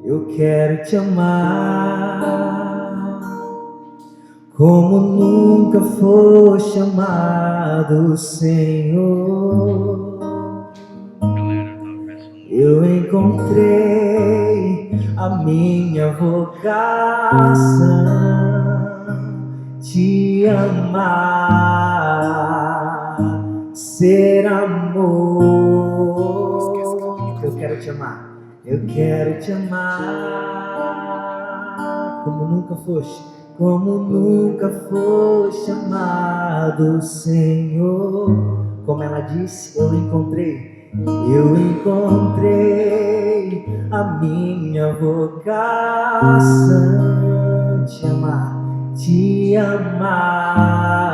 Eu quero te amar como nunca foi chamado, Senhor. Eu encontrei a minha vocação, te amar, ser amor. Eu quero te amar. Eu quero te amar como nunca foi chamado, Senhor. Como ela disse, eu encontrei a minha vocação, te amar,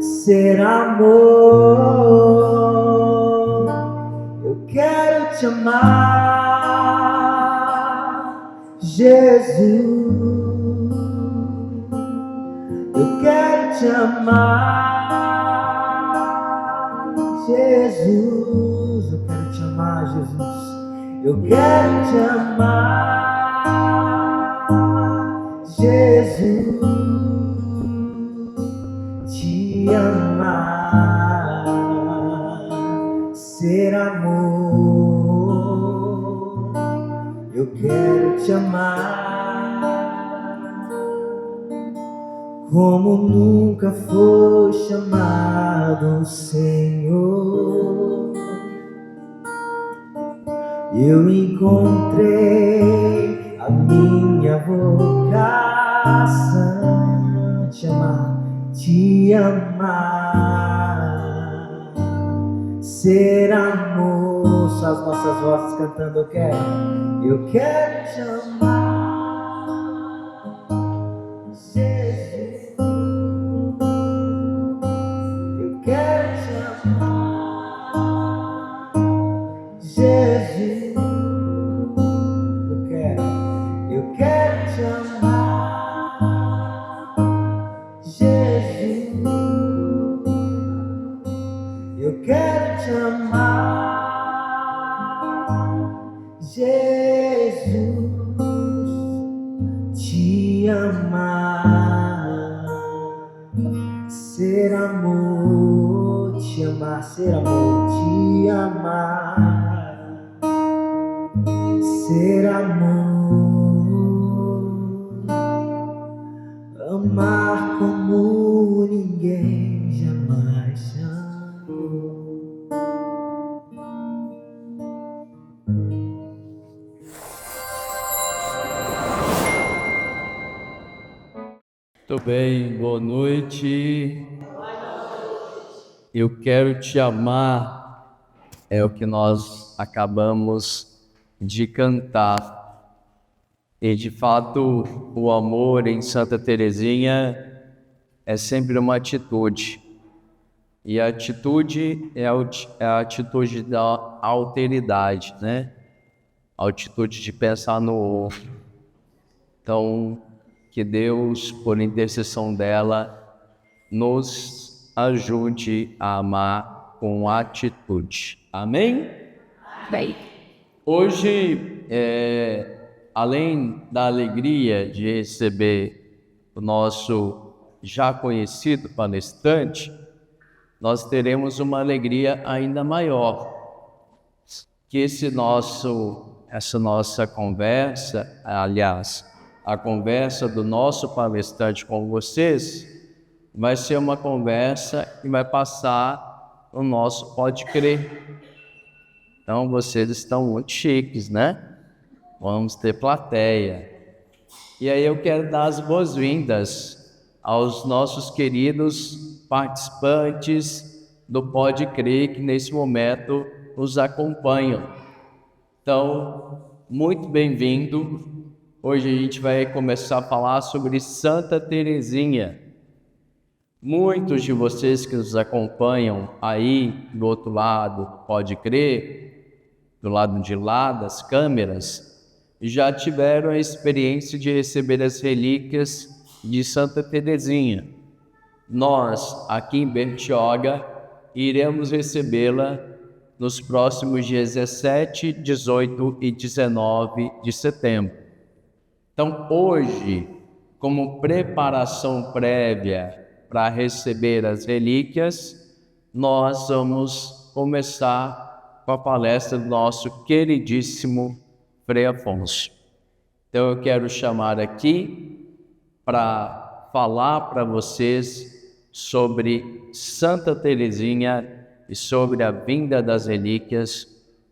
ser amor. Eu quero te amar, Jesus. Eu quero te amar, Jesus. Eu quero te amar, Jesus. Eu quero te amar, Jesus. Te amar, ser amor. Eu quero te amar como nunca foi chamado, Senhor. Eu encontrei a minha vocação, te amar, ser amor. Só as nossas vozes cantando, eu quero te amar, Jesus. Eu quero te amar, Jesus. Eu quero te amar, Jesus. Eu quero te amar, Jesus. Te amar, ser amor, te amar, ser amor, te amar, ser amor, amar como ninguém jamais amou. Muito bem, boa noite. Eu quero te amar, é o que nós acabamos de cantar. E de fato, o amor em Santa Teresinha é sempre uma atitude. E a atitude é a atitude da alteridade, né? A atitude de pensar no outro. Então, que Deus, por intercessão dela, nos ajude a amar com atitude. Amém? Bem. Hoje, além da alegria de receber o nosso já conhecido palestrante, nós teremos uma alegria ainda maior, que essa nossa conversa, aliás, a conversa do nosso palestrante com vocês, vai ser uma conversa que vai passar no nosso Pode Crer. Então vocês estão muito chiques, né? Vamos ter plateia. E aí eu quero dar as boas-vindas aos nossos queridos participantes do Pode Crer que nesse momento nos acompanham. Então, muito bem-vindo. Hoje a gente vai começar a falar sobre Santa Teresinha. Muitos de vocês que nos acompanham aí do outro lado, Pode Crer, do lado de lá das câmeras, já tiveram a experiência de receber as relíquias de Santa Teresinha. Nós, aqui em Bertioga, iremos recebê-la nos próximos dias 17, 18 e 19 de setembro. Então, hoje, como preparação prévia para receber as relíquias, nós vamos começar com a palestra do nosso queridíssimo Frei Afonso. Então, eu quero chamar aqui para falar para vocês sobre Santa Teresinha e sobre a vinda das relíquias,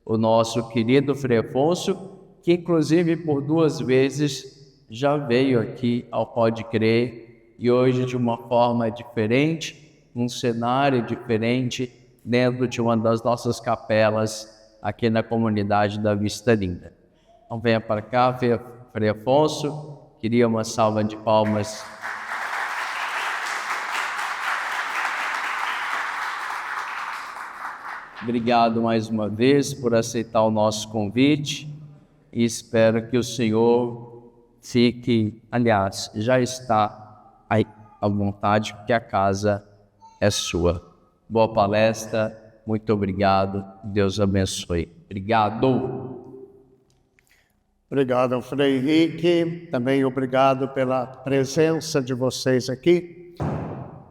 o nosso querido Frei Afonso, que inclusive por 2 vezes já veio aqui ao Pode Crer, e hoje de uma forma diferente, um cenário diferente, dentro de uma das nossas capelas aqui na comunidade da Vista Linda. Então venha para cá, Frei Afonso, queria uma salva de palmas. Obrigado mais uma vez por aceitar o nosso convite e espero que o senhor fique, aliás, já está aí à vontade, porque a casa é sua. Boa palestra, muito obrigado, Deus abençoe. Obrigado. Obrigado, Frei Henrique, também obrigado pela presença de vocês aqui.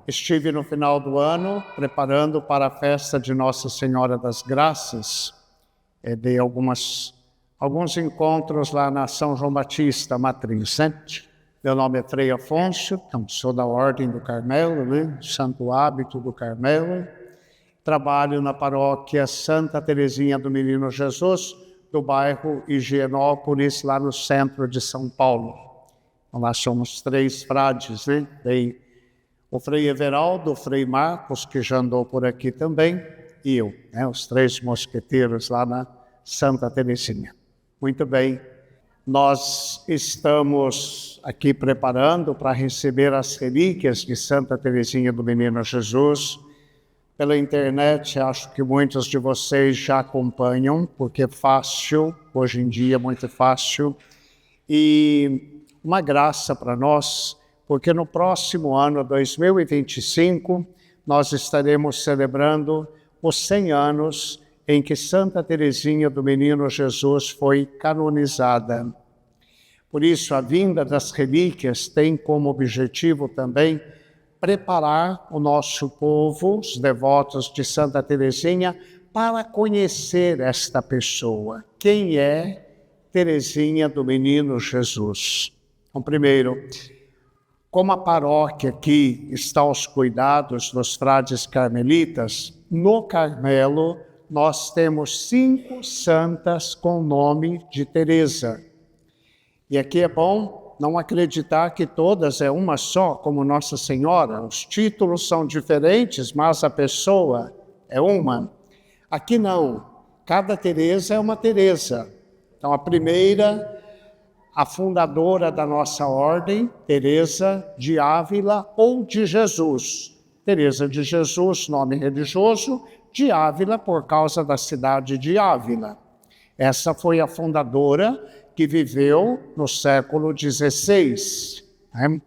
Estive no final do ano preparando para a festa de Nossa Senhora das Graças. Dei alguns encontros lá na São João Batista, Matriz, né? Meu nome é Frei Afonso, sou da Ordem do Carmelo, né? Santo Hábito do Carmelo. Trabalho na paróquia Santa Teresinha do Menino Jesus, do bairro Higienópolis, lá no centro de São Paulo. Então, lá somos 3 frades, né? Tem o Frei Everaldo, o Frei Marcos, que já andou por aqui também, e eu, né? Os 3 mosqueteiros lá na Santa Teresinha. Muito bem, nós estamos aqui preparando para receber as relíquias de Santa Teresinha do Menino Jesus. Pela internet, acho que muitos de vocês já acompanham, porque é fácil, hoje em dia é muito fácil, e uma graça para nós, porque no próximo ano, 2025, nós estaremos celebrando os 100 anos em que Santa Teresinha do Menino Jesus foi canonizada. Por isso, a vinda das relíquias tem como objetivo também preparar o nosso povo, os devotos de Santa Teresinha, para conhecer esta pessoa. Quem é Teresinha do Menino Jesus? Então, primeiro, como a paróquia aqui está aos cuidados dos frades carmelitas, no Carmelo nós temos 5 santas com o nome de Teresa. E aqui é bom não acreditar que todas é uma só, como Nossa Senhora. Os títulos são diferentes, mas a pessoa é uma. Aqui não. Cada Teresa é uma Teresa. Então a primeira, a fundadora da nossa ordem, Teresa de Ávila ou de Jesus. Teresa de Jesus, nome religioso, de Ávila por causa da cidade de Ávila. Essa foi a fundadora que viveu no século XVI. Né?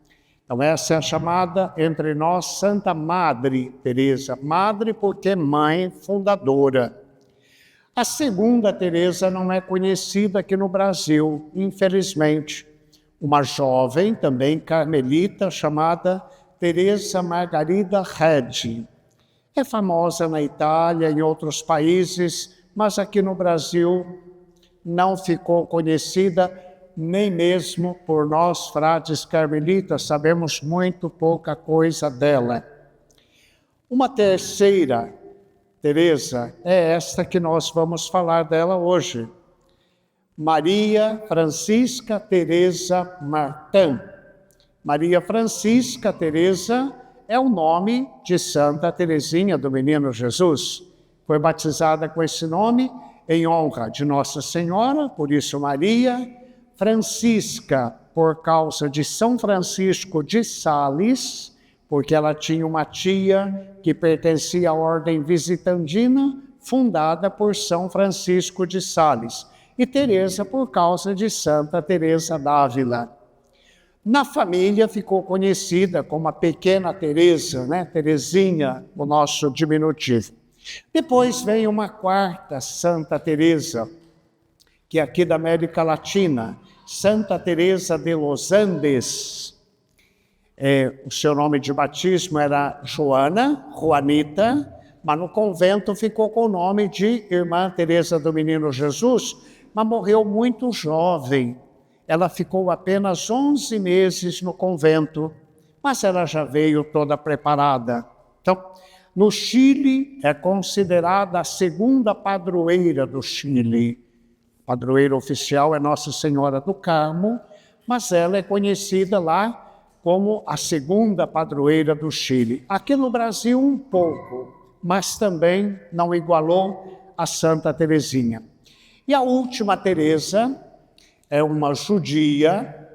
Então essa é a chamada entre nós Santa Madre Teresa. Madre porque mãe fundadora. A segunda Teresa não é conhecida aqui no Brasil, infelizmente. Uma jovem, também carmelita, chamada Teresa Margarida Redi. É famosa na Itália e em outros países, mas aqui no Brasil não ficou conhecida, nem mesmo por nós, frades carmelitas, sabemos muito pouca coisa dela. Uma terceira Teresa é esta que nós vamos falar dela hoje. Maria Francisca Teresa Martin. Maria Francisca Teresa é o nome de Santa Teresinha do Menino Jesus. Foi batizada com esse nome em honra de Nossa Senhora, por isso Maria. Francisca, por causa de São Francisco de Sales, porque ela tinha uma tia que pertencia à ordem visitandina, fundada por São Francisco de Sales. E Teresa, por causa de Santa Teresa d'Ávila. Na família ficou conhecida como a pequena Teresa, né? Teresinha, o nosso diminutivo. Depois vem uma quarta Santa Teresa, que é aqui da América Latina, Santa Teresa de los Andes. O seu nome de batismo era Juanita, mas no convento ficou com o nome de Irmã Teresa do Menino Jesus, mas morreu muito jovem. Ela ficou apenas 11 meses no convento, mas ela já veio toda preparada. Então, no Chile, é considerada a segunda padroeira do Chile. A padroeira oficial é Nossa Senhora do Carmo, mas ela é conhecida lá como a segunda padroeira do Chile. Aqui no Brasil, um pouco, mas também não igualou a Santa Teresinha. E a última Teresa é uma judia,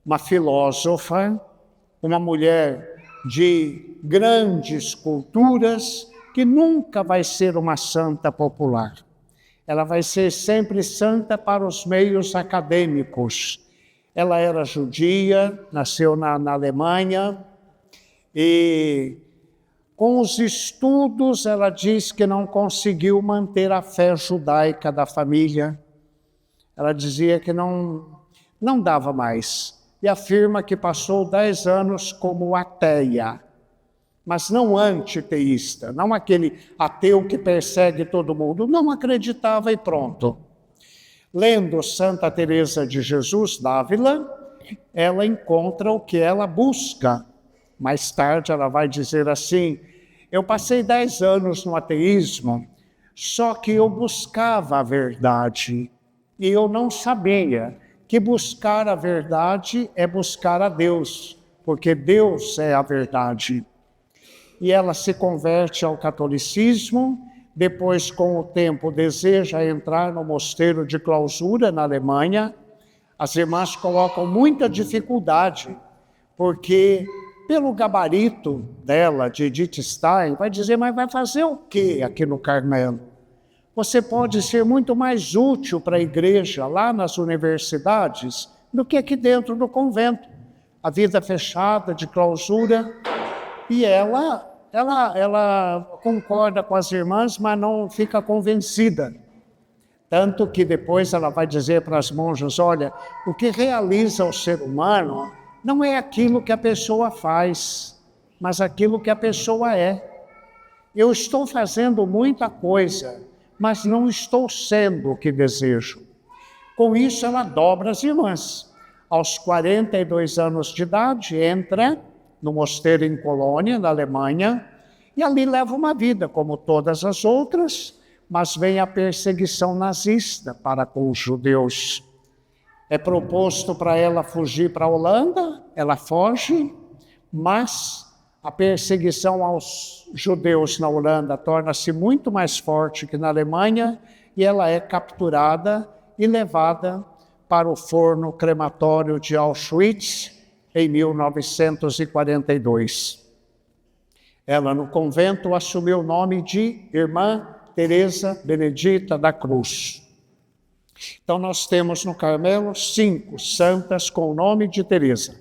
uma filósofa, uma mulher de grandes culturas, que nunca vai ser uma santa popular. Ela vai ser sempre santa para os meios acadêmicos. Ela era judia, nasceu na Alemanha, e com os estudos ela diz que não conseguiu manter a fé judaica da família. Ela dizia que não dava mais. E afirma que passou 10 anos como ateia, mas não antiteísta, não aquele ateu que persegue todo mundo, não acreditava e pronto. Lendo Santa Teresa de Jesus d'Ávila, ela encontra o que ela busca. Mais tarde ela vai dizer assim: eu passei 10 anos no ateísmo, só que eu buscava a verdade, e eu não sabia que buscar a verdade é buscar a Deus, porque Deus é a verdade. E ela se converte ao catolicismo, depois, com o tempo, deseja entrar no mosteiro de clausura na Alemanha. As irmãs colocam muita dificuldade, porque pelo gabarito dela, de Edith Stein, vai dizer, mas vai fazer o quê aqui no Carmelo? Você pode ser muito mais útil para a igreja lá nas universidades do que aqui dentro do convento. A vida fechada, de clausura. E ela concorda com as irmãs, mas não fica convencida. Tanto que depois ela vai dizer para as monjas, olha, o que realiza o ser humano não é aquilo que a pessoa faz, mas aquilo que a pessoa é. Eu estou fazendo muita coisa, mas não estou sendo o que desejo. Com isso, ela dobra as irmãs. Aos 42 anos de idade, entra no mosteiro em Colônia, na Alemanha, e ali leva uma vida, como todas as outras, mas vem a perseguição nazista para com os judeus. É proposto para ela fugir para a Holanda, ela foge, mas a perseguição aos judeus na Holanda torna-se muito mais forte que na Alemanha, e ela é capturada e levada para o forno crematório de Auschwitz em 1942. Ela, no convento, assumiu o nome de Irmã Teresa Benedita da Cruz. Então, nós temos no Carmelo 5 santas com o nome de Teresa.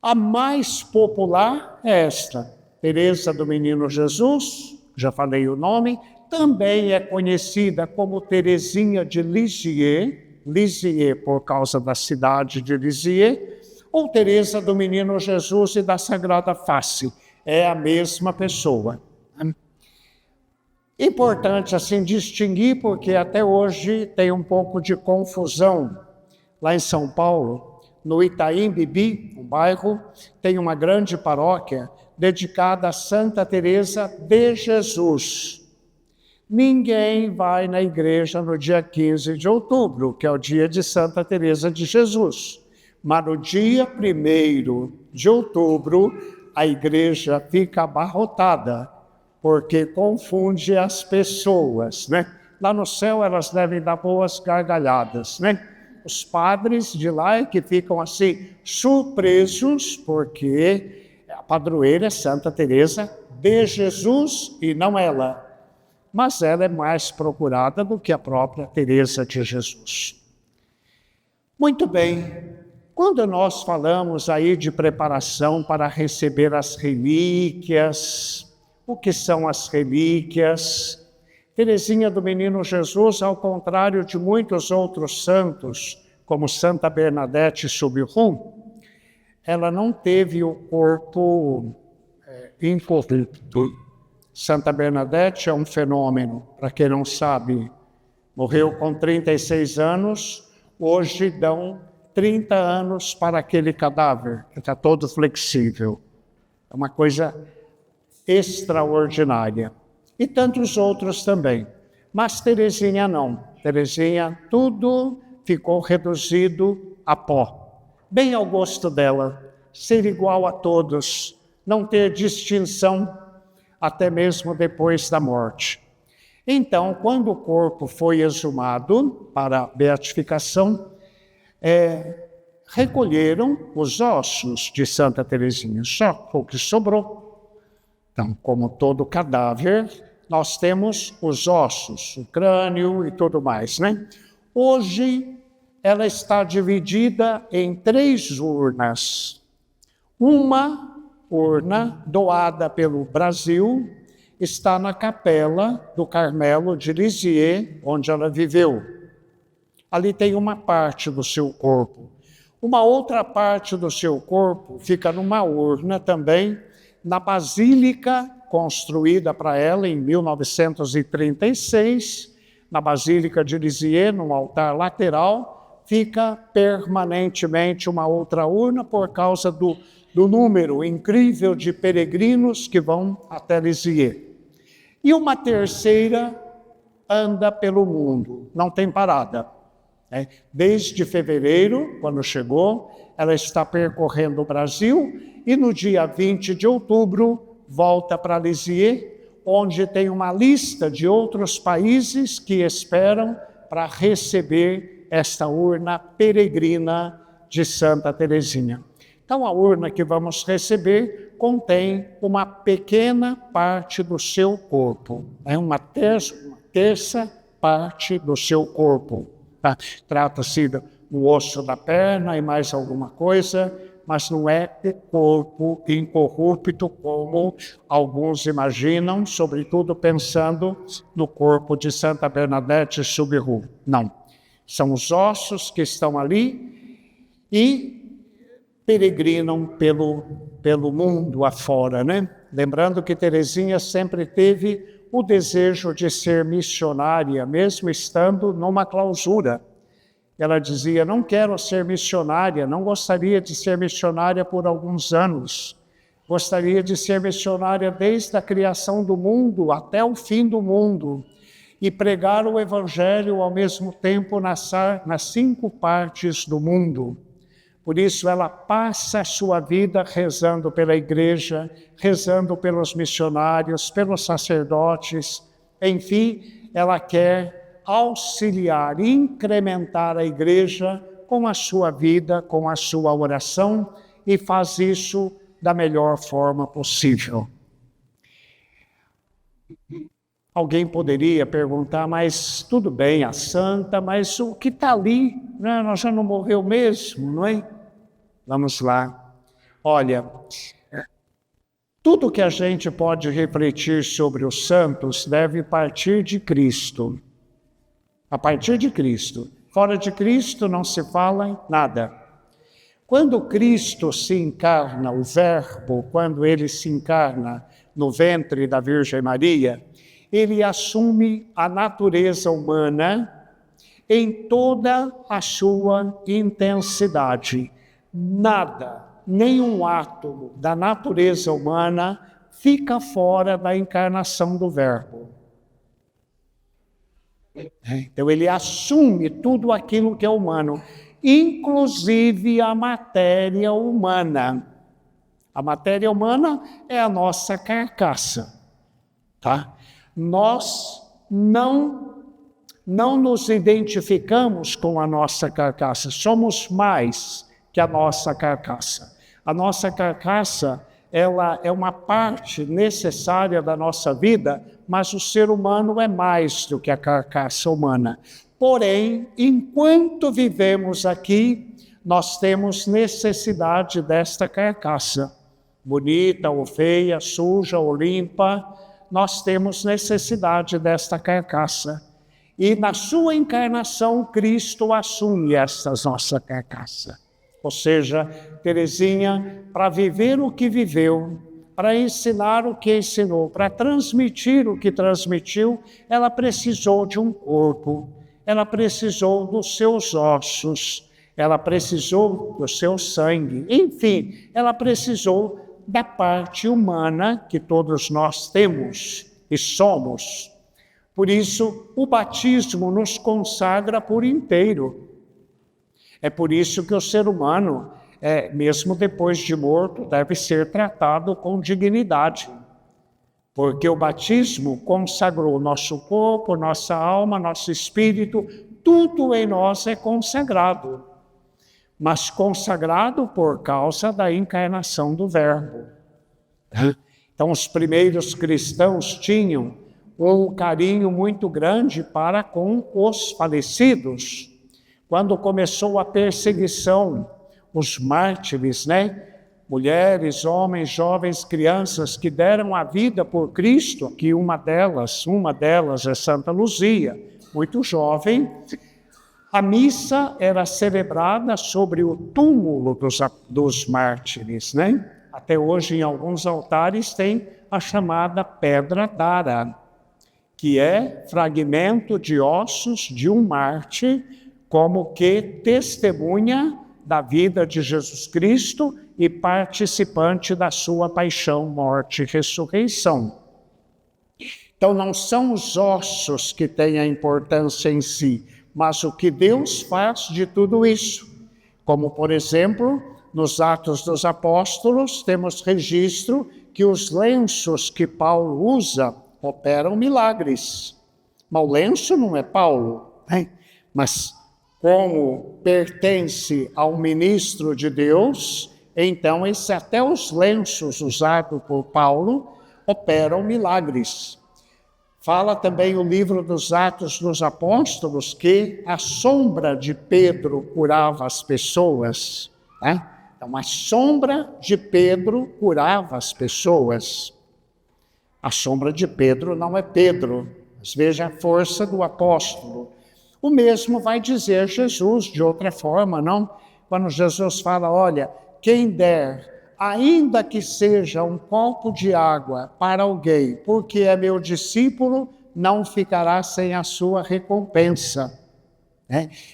A mais popular é esta, Teresa do Menino Jesus, já falei o nome, também é conhecida como Teresinha de Lisieux, Lisieux por causa da cidade de Lisieux, ou Teresa do Menino Jesus e da Sagrada Face, é a mesma pessoa. Importante assim distinguir, porque até hoje tem um pouco de confusão. Lá em São Paulo, no Itaim Bibi, um bairro, tem uma grande paróquia dedicada a Santa Teresa de Jesus. Ninguém vai na igreja no dia 15 de outubro, que é o dia de Santa Teresa de Jesus. Mas no dia 1º de outubro, a igreja fica abarrotada, porque confunde as pessoas, né? Lá no céu elas devem dar boas gargalhadas, né? Os padres de lá é que ficam assim, surpresos, porque a padroeira é Santa Teresa de Jesus e não ela. Mas ela é mais procurada do que a própria Teresa de Jesus. Muito bem, quando nós falamos aí de preparação para receber as relíquias, o que são as relíquias. Teresinha do Menino Jesus, ao contrário de muitos outros santos, como Santa Bernadette Soubirous, ela não teve o corpo incorrupto. Santa Bernadette é um fenômeno, para quem não sabe, morreu com 36 anos, hoje dão 30 anos para aquele cadáver, que está todo flexível. É uma coisa extraordinária. E tantos outros também. Mas Teresinha não. Teresinha, tudo ficou reduzido a pó. Bem ao gosto dela, ser igual a todos, não ter distinção, até mesmo depois da morte. Então, quando o corpo foi exumado para a beatificação, recolheram os ossos de Santa Teresinha, só o que sobrou. Então, como todo cadáver, nós temos os ossos, o crânio e tudo mais, né? Hoje, ela está dividida em 3 urnas. Uma urna doada pelo Brasil está na capela do Carmelo de Lisieux, onde ela viveu. Ali tem uma parte do seu corpo. Uma outra parte do seu corpo fica numa urna também, na Basílica, construída para ela em 1936, na Basílica de Lisieux, num altar lateral, fica permanentemente uma outra urna por causa do número incrível de peregrinos que vão até Lisieux. E uma terceira anda pelo mundo, não tem parada. Desde fevereiro, quando chegou, ela está percorrendo o Brasil e no dia 20 de outubro volta para Lisieux, onde tem uma lista de outros países que esperam para receber esta urna peregrina de Santa Teresinha. Então, a urna que vamos receber contém uma pequena parte do seu corpo, uma terça parte do seu corpo. Tá? Trata-se do osso da perna e mais alguma coisa, mas não é o corpo incorrupto como alguns imaginam, sobretudo pensando no corpo de Santa Bernadette Soubirous. Não, são os ossos que estão ali e peregrinam pelo mundo afora, né? Lembrando que Teresinha sempre teve o desejo de ser missionária, mesmo estando numa clausura. Ela dizia, não quero ser missionária, não gostaria de ser missionária por alguns anos. Gostaria de ser missionária desde a criação do mundo até o fim do mundo e pregar o Evangelho ao mesmo tempo nas 5 partes do mundo. Por isso, ela passa a sua vida rezando pela igreja, rezando pelos missionários, pelos sacerdotes. Enfim, ela quer auxiliar, incrementar a igreja com a sua vida, com a sua oração, e faz isso da melhor forma possível. Alguém poderia perguntar, mas tudo bem, a santa, mas o que está ali, né? Nós já não morreu mesmo, não é? Vamos lá. Olha, tudo que a gente pode refletir sobre os santos deve partir de Cristo. A partir de Cristo. Fora de Cristo não se fala em nada. Quando Cristo se encarna, o Verbo, quando ele se encarna no ventre da Virgem Maria, ele assume a natureza humana em toda a sua intensidade. Nada, nenhum átomo da natureza humana fica fora da encarnação do Verbo. Então ele assume tudo aquilo que é humano, inclusive a matéria humana. A matéria humana é a nossa carcaça, tá? Nós não nos identificamos com a nossa carcaça, somos mais que a nossa carcaça. A nossa carcaça, ela é uma parte necessária da nossa vida, mas o ser humano é mais do que a carcaça humana. Porém, enquanto vivemos aqui, nós temos necessidade desta carcaça. bonita ou feia, suja ou limpa, nós temos necessidade desta carcaça. E na sua encarnação, Cristo assume esta nossa carcaça. Ou seja, Teresinha, para viver o que viveu, para ensinar o que ensinou, para transmitir o que transmitiu, ela precisou de um corpo, ela precisou dos seus ossos, ela precisou do seu sangue, enfim, ela precisou da parte humana que todos nós temos e somos. Por isso, o batismo nos consagra por inteiro. É por isso que o ser humano, mesmo depois de morto, deve ser tratado com dignidade. Porque o batismo consagrou nosso corpo, nossa alma, nosso espírito, tudo em nós é consagrado. Mas consagrado por causa da encarnação do Verbo. Então, os primeiros cristãos tinham um carinho muito grande para com os falecidos. Quando começou a perseguição, os mártires, mulheres, homens, jovens, crianças que deram a vida por Cristo, que uma delas é Santa Luzia, muito jovem. A missa era celebrada sobre o túmulo dos mártires, Até hoje, em alguns altares, tem a chamada Pedra d'Ara, que é fragmento de ossos de um mártir, como que testemunha da vida de Jesus Cristo e participante da sua paixão, morte e ressurreição. Então, não são os ossos que têm a importância em si, mas o que Deus faz de tudo isso. Como, por exemplo, nos Atos dos Apóstolos, temos registro que os lenços que Paulo usa operam milagres. Mas o lenço não é Paulo, mas como pertence ao ministro de Deus, então até os lenços usados por Paulo operam milagres. Fala também o livro dos Atos dos Apóstolos que a sombra de Pedro curava as pessoas. Então, a sombra de Pedro curava as pessoas. A sombra de Pedro não é Pedro, mas veja a força do apóstolo. O mesmo vai dizer Jesus de outra forma, não? Quando Jesus fala, olha, quem der, ainda que seja um copo de água para alguém, porque é meu discípulo, não ficará sem a sua recompensa.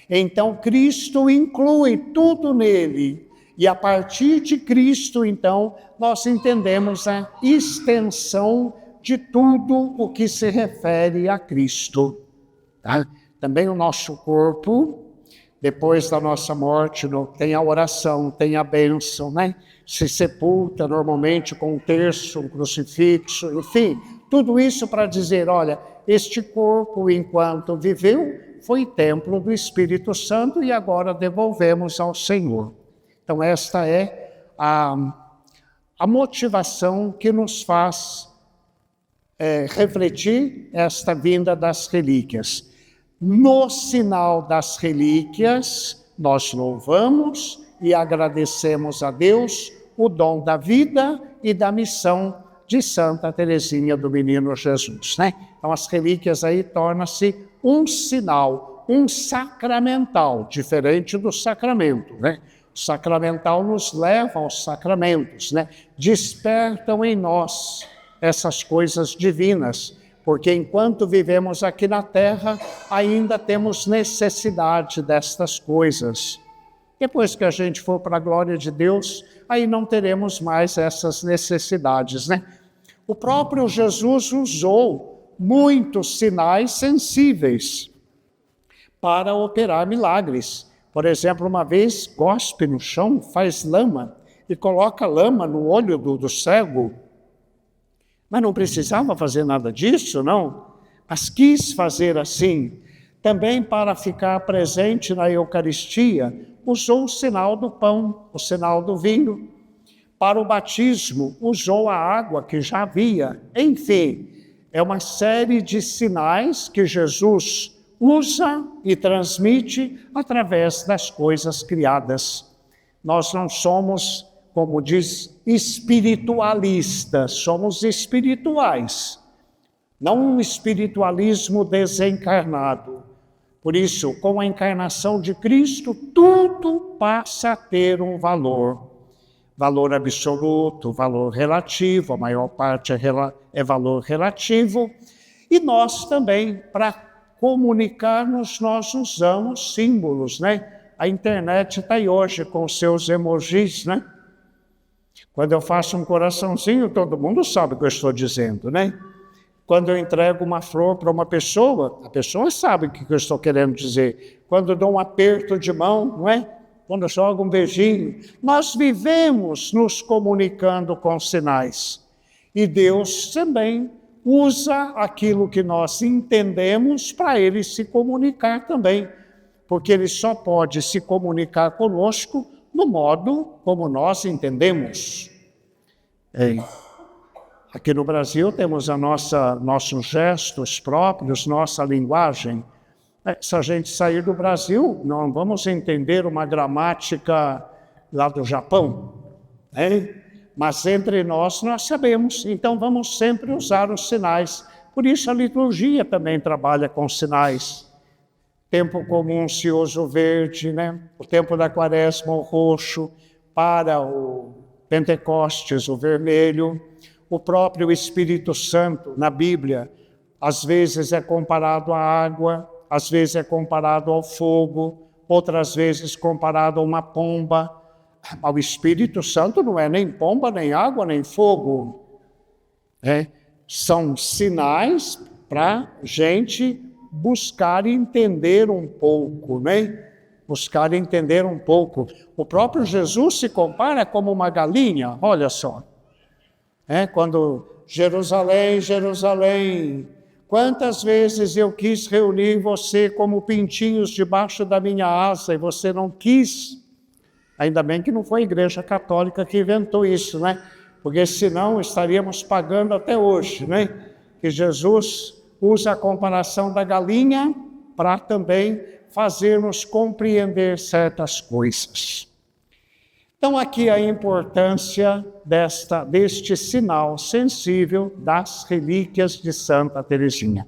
Então, Cristo inclui tudo nele. E a partir de Cristo, então, nós entendemos a extensão de tudo o que se refere a Cristo. Também o nosso corpo, depois da nossa morte, tem a oração, tem a bênção, Se sepulta normalmente com um terço, um crucifixo, enfim, tudo isso para dizer, olha, este corpo, enquanto viveu, foi templo do Espírito Santo e agora devolvemos ao Senhor. Então, esta é a motivação que nos faz refletir esta vinda das relíquias. No sinal das relíquias, nós louvamos e agradecemos a Deus o dom da vida e da missão de Santa Teresinha do Menino Jesus. Então, as relíquias aí tornam-se um sinal, um sacramental, diferente do sacramento, O sacramental nos leva aos sacramentos, Despertam em nós essas coisas divinas, porque enquanto vivemos aqui na terra, ainda temos necessidade destas coisas. Depois que a gente for para a glória de Deus, aí não teremos mais essas necessidades, O próprio Jesus usou muitos sinais sensíveis para operar milagres. Por exemplo, uma vez, cospe no chão, faz lama e coloca lama no olho do cego. Mas não precisava fazer nada disso, não. Mas quis fazer assim. Também para ficar presente na Eucaristia, usou o sinal do pão, o sinal do vinho. Para o batismo, usou a água que já havia. Enfim, é uma série de sinais que Jesus usa e transmite através das coisas criadas. Nós não somos como diz, espiritualistas, somos espirituais, não um espiritualismo desencarnado. Por isso, com a encarnação de Cristo, tudo passa a ter um valor. Valor absoluto, valor relativo, a maior parte é valor relativo. E nós também, para comunicar-nos, nós usamos símbolos, né? A internet está aí hoje com seus emojis, né? Quando eu faço um coraçãozinho, todo mundo sabe o que eu estou dizendo, né? Quando eu entrego uma flor para uma pessoa, a pessoa sabe o que eu estou querendo dizer. Quando eu dou um aperto de mão, não é? Quando eu jogo um beijinho. Nós vivemos nos comunicando com sinais. E Deus também usa aquilo que nós entendemos para Ele se comunicar também. Porque Ele só pode se comunicar conosco no modo como nós entendemos. Aqui no Brasil temos nossos gestos próprios, nossa linguagem. Se a gente sair do Brasil, não vamos entender uma gramática lá do Japão, né? Mas entre nós sabemos, então vamos sempre usar os sinais. Por isso a liturgia também trabalha com sinais. Tempo comum se usa o verde, né? O tempo da quaresma o roxo, para o Pentecostes o vermelho. O próprio Espírito Santo, na Bíblia, às vezes é comparado à água, às vezes é comparado ao fogo, outras vezes comparado a uma pomba. O Espírito Santo não é nem pomba, nem água, nem fogo. São sinais para a gente buscar entender um pouco, né? Buscar entender um pouco. O próprio Jesus se compara como uma galinha, olha só. Quando Jerusalém, Jerusalém, quantas vezes eu quis reunir você como pintinhos debaixo da minha asa e você não quis. Ainda bem que não foi a Igreja Católica que inventou isso, né? Porque senão estaríamos pagando até hoje, né? Que Jesus usa a comparação da galinha para também fazermos compreender certas coisas. Então, aqui a importância deste sinal sensível das relíquias de Santa Teresinha.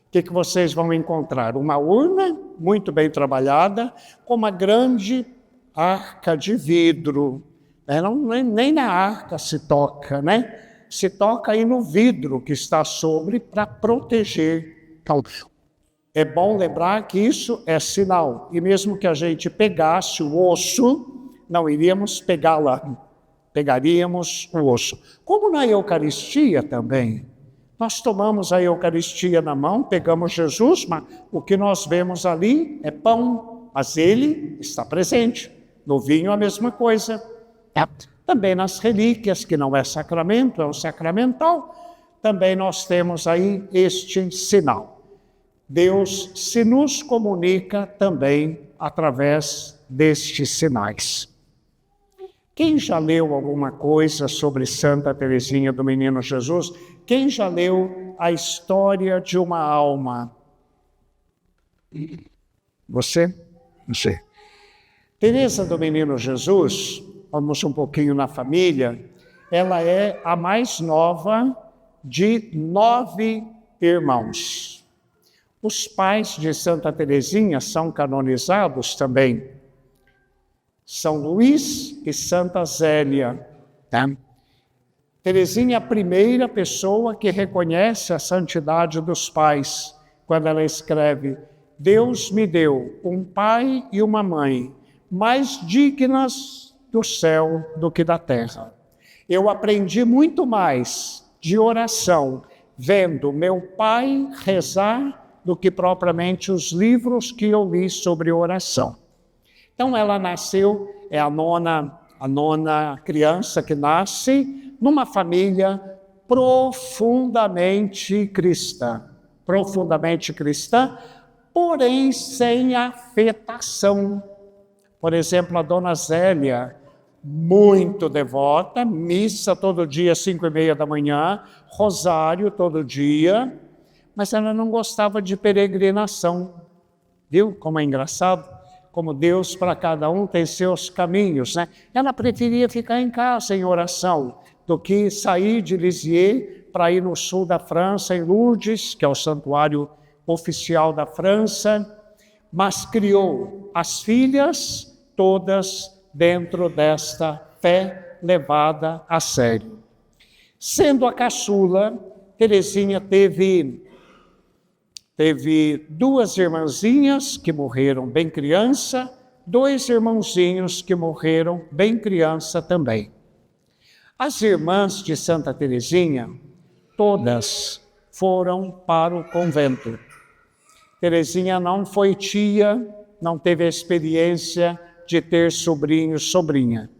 O que vocês vão encontrar? Uma urna muito bem trabalhada, com uma grande arca de vidro. Nem na arca se toca, né? Se toca aí no vidro que está sobre para proteger. É bom lembrar que isso é sinal. E mesmo que a gente pegasse o osso, não iríamos pegá-la, pegaríamos o osso. Como na Eucaristia também. Nós tomamos a Eucaristia na mão, pegamos Jesus, mas o que nós vemos ali é pão, mas ele está presente. No vinho a mesma coisa. Também nas relíquias, que não é sacramento, é o sacramental, também nós temos aí este sinal. Deus se nos comunica também através destes sinais. Quem já leu alguma coisa sobre Santa Teresinha do Menino Jesus? Quem já leu A História de uma Alma? Você? Você. Teresa do Menino Jesus, vamos um pouquinho na família, ela é a mais nova de 9 irmãos. Os pais de Santa Teresinha são canonizados também. São Luís e Santa Zélia. Teresinha é a primeira pessoa que reconhece a santidade dos pais, quando ela escreve: Deus me deu um pai e uma mãe, mais dignas do céu do que da terra. Eu aprendi muito mais de oração vendo meu pai rezar do que propriamente os livros que eu li sobre oração. Então ela nasceu, é a nona criança que nasce numa família profundamente cristã, porém sem afetação. Por exemplo, a dona Zélia, muito devota, missa todo dia, 5:30 da manhã, rosário todo dia, mas ela não gostava de peregrinação. Viu como é engraçado? como Deus para cada um tem seus caminhos, né? Ela preferia ficar em casa em oração do que sair de Lisieux para ir no sul da França, em Lourdes, que é o santuário oficial da França, mas criou as filhas todas dentro desta fé levada a sério. Sendo a caçula, Teresinha teve 2 irmãzinhas que morreram bem criança, 2 irmãozinhos que morreram bem criança também. As irmãs de Santa Teresinha, todas foram para o convento. Teresinha não foi tia, não teve a experiência de ter sobrinho e sobrinha.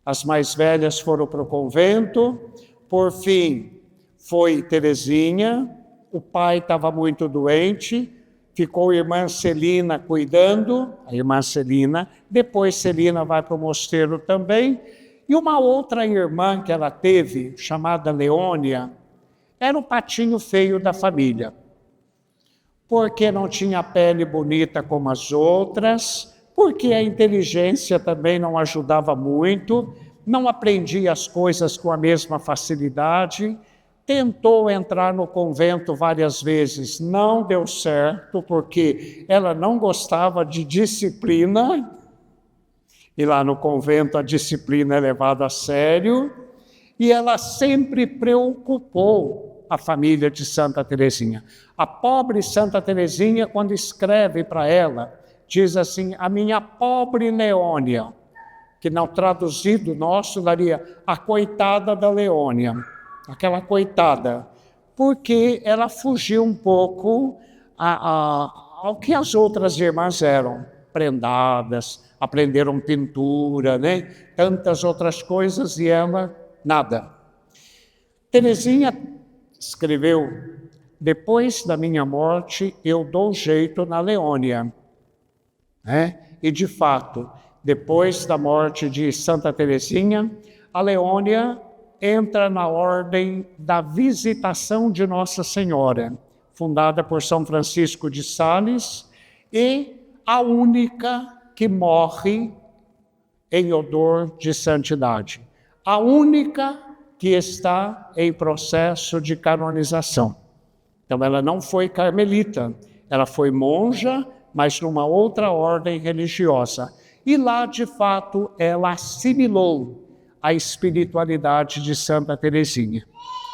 As mais velhas foram para o convento, por fim foi Teresinha, o pai estava muito doente, ficou a irmã Celina cuidando, a irmã Celina, depois Celina vai para o mosteiro também, e uma outra irmã que ela teve, chamada Leônia, era o patinho feio da família, porque não tinha pele bonita como as outras, porque a inteligência também não ajudava muito, não aprendia as coisas com a mesma facilidade, tentou entrar no convento várias vezes, não deu certo, porque ela não gostava de disciplina, e lá no convento a disciplina é levada a sério, e ela sempre preocupou a família de Santa Teresinha. A pobre Santa Teresinha, quando escreve para ela, diz assim, a minha pobre Leônia, que não traduzido nosso daria a coitada da Leônia, aquela coitada, porque ela fugiu um pouco ao que as outras irmãs eram, prendadas, aprenderam pintura, né? Tantas outras coisas, e ela, nada. Teresinha escreveu, depois da minha morte, eu dou jeito na Leônia. E, de fato, depois da morte de Santa Teresinha, a Leônia entra na ordem da Visitação de Nossa Senhora, fundada por São Francisco de Sales, e a única que morre em odor de santidade. A única que está em processo de canonização. Então, ela não foi carmelita, ela foi monja, mas numa outra ordem religiosa. E lá, de fato, ela assimilou a espiritualidade de Santa Teresinha.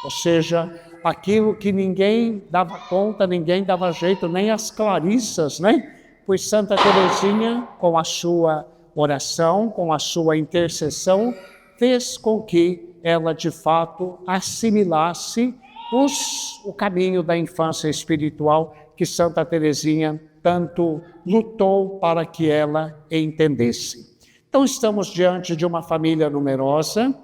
Ou seja, aquilo que ninguém dava conta, ninguém dava jeito, nem as clarissas, né? Pois Santa Teresinha, com a sua oração, com a sua intercessão, fez com que ela, de fato, assimilasse o caminho da infância espiritual que Santa Teresinha tanto lutou para que ela entendesse. Então, estamos diante de uma família numerosa.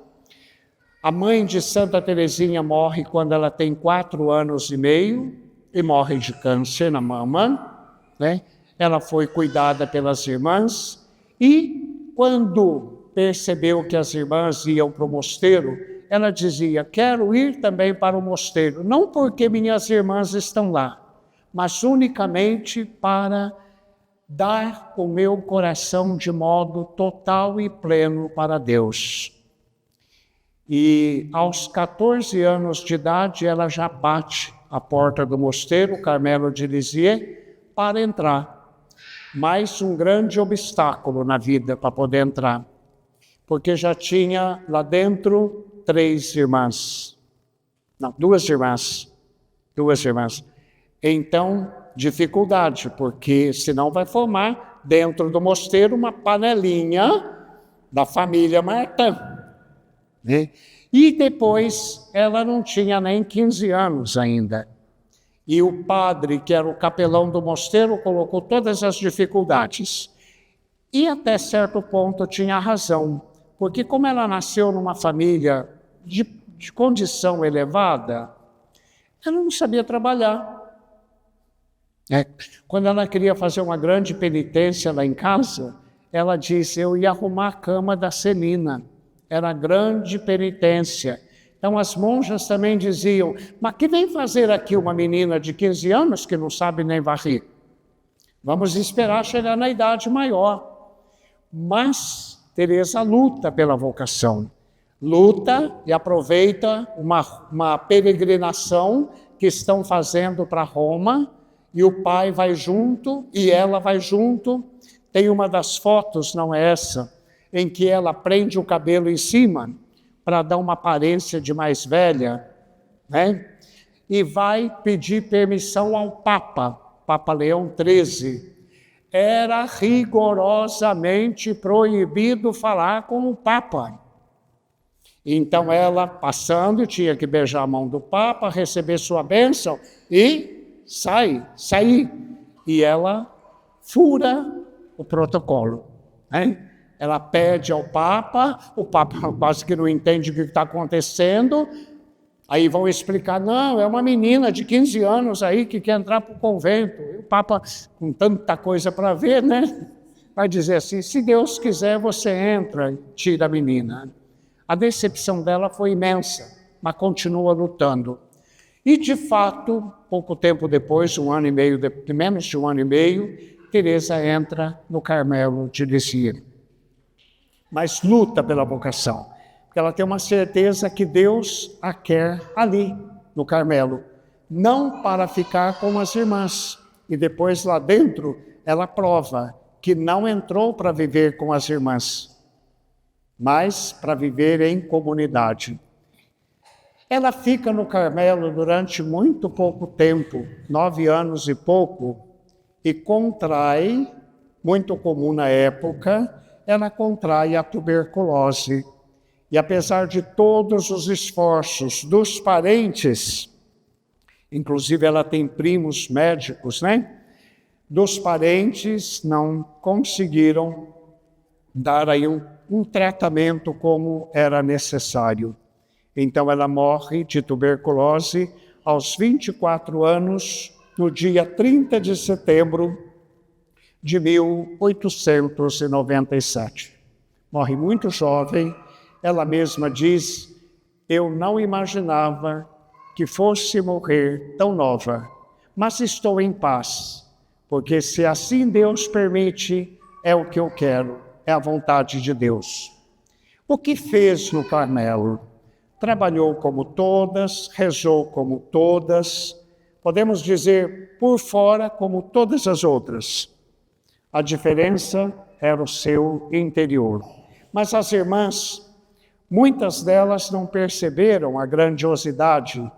A mãe de Santa Teresinha morre quando ela tem 4 anos e meio e morre de câncer na mama, né? Ela foi cuidada pelas irmãs e, quando percebeu que as irmãs iam para o mosteiro, ela dizia, quero ir também para o mosteiro, não porque minhas irmãs estão lá, mas unicamente para dar o meu coração de modo total e pleno para Deus. E aos 14 anos de idade, ela já bate a porta do mosteiro, Carmelo de Lisieux, para entrar. Mais um grande obstáculo na vida para poder entrar, porque já tinha lá dentro 3 irmãs, não, 2 irmãs, então dificuldade, porque senão vai formar dentro do mosteiro uma panelinha da família Martin, né? E depois ela não tinha nem 15 anos ainda. E o padre, que era o capelão do mosteiro, colocou todas as dificuldades. E até certo ponto tinha razão, porque como ela nasceu numa família de condição elevada, ela não sabia trabalhar. Quando ela queria fazer uma grande penitência lá em casa, ela disse, eu ia arrumar a cama da Celina. Era grande penitência. Então as monjas também diziam, mas que vem fazer aqui uma menina de 15 anos que não sabe nem varrer? Vamos esperar chegar na idade maior. Mas Teresa luta pela vocação. Luta e aproveita uma peregrinação que estão fazendo para Roma, e o pai vai junto e ela vai junto. Tem uma das fotos, não é essa, em que ela prende o cabelo em cima para dar uma aparência de mais velha, né? E vai pedir permissão ao Papa Leão XIII. Era rigorosamente proibido falar com o Papa. Então ela, passando, tinha que beijar a mão do Papa, receber sua bênção e sair. E ela fura o protocolo, né? Ela pede ao Papa, o Papa quase que não entende o que está acontecendo. Aí vão explicar, não, é uma menina de 15 anos aí que quer entrar para o convento. E o Papa, com tanta coisa para ver, né, vai dizer assim, se Deus quiser, você entra e tira a menina. A decepção dela foi imensa, mas continua lutando. E, de fato, pouco tempo depois, menos de um ano e meio, Teresa entra no Carmelo de Lisieux. Mas luta pela vocação, porque ela tem uma certeza que Deus a quer ali, no Carmelo, não para ficar com as irmãs. E depois, lá dentro, ela prova que não entrou para viver com as irmãs, mas para viver em comunidade. Ela fica no Carmelo durante muito pouco tempo, 9 anos e pouco, e contrai, muito comum na época, ela contrai a tuberculose. E apesar de todos os esforços dos parentes, inclusive ela tem primos médicos, né? Dos parentes não conseguiram dar aí um tratamento como era necessário. Então ela morre de tuberculose aos 24 anos, no dia 30 de setembro de 1897. Morre muito jovem. Ela mesma diz, eu não imaginava que fosse morrer tão nova, mas estou em paz, porque se assim Deus permite, é o que eu quero. É a vontade de Deus. O que fez no Carmelo? Trabalhou como todas, rezou como todas, podemos dizer por fora como todas as outras. A diferença era o seu interior. Mas as irmãs, muitas delas não perceberam a grandiosidade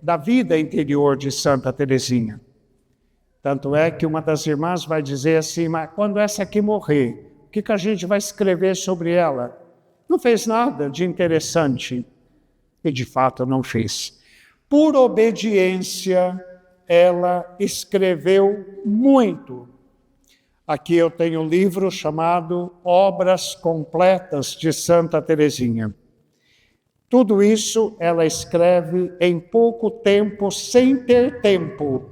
da vida interior de Santa Teresinha. Tanto é que uma das irmãs vai dizer assim, mas quando essa aqui morrer, o que a gente vai escrever sobre ela? Não fez nada de interessante. E de fato não fez. Por obediência, ela escreveu muito. Aqui eu tenho um livro chamado Obras Completas de Santa Teresinha. Tudo isso ela escreve em pouco tempo, sem ter tempo.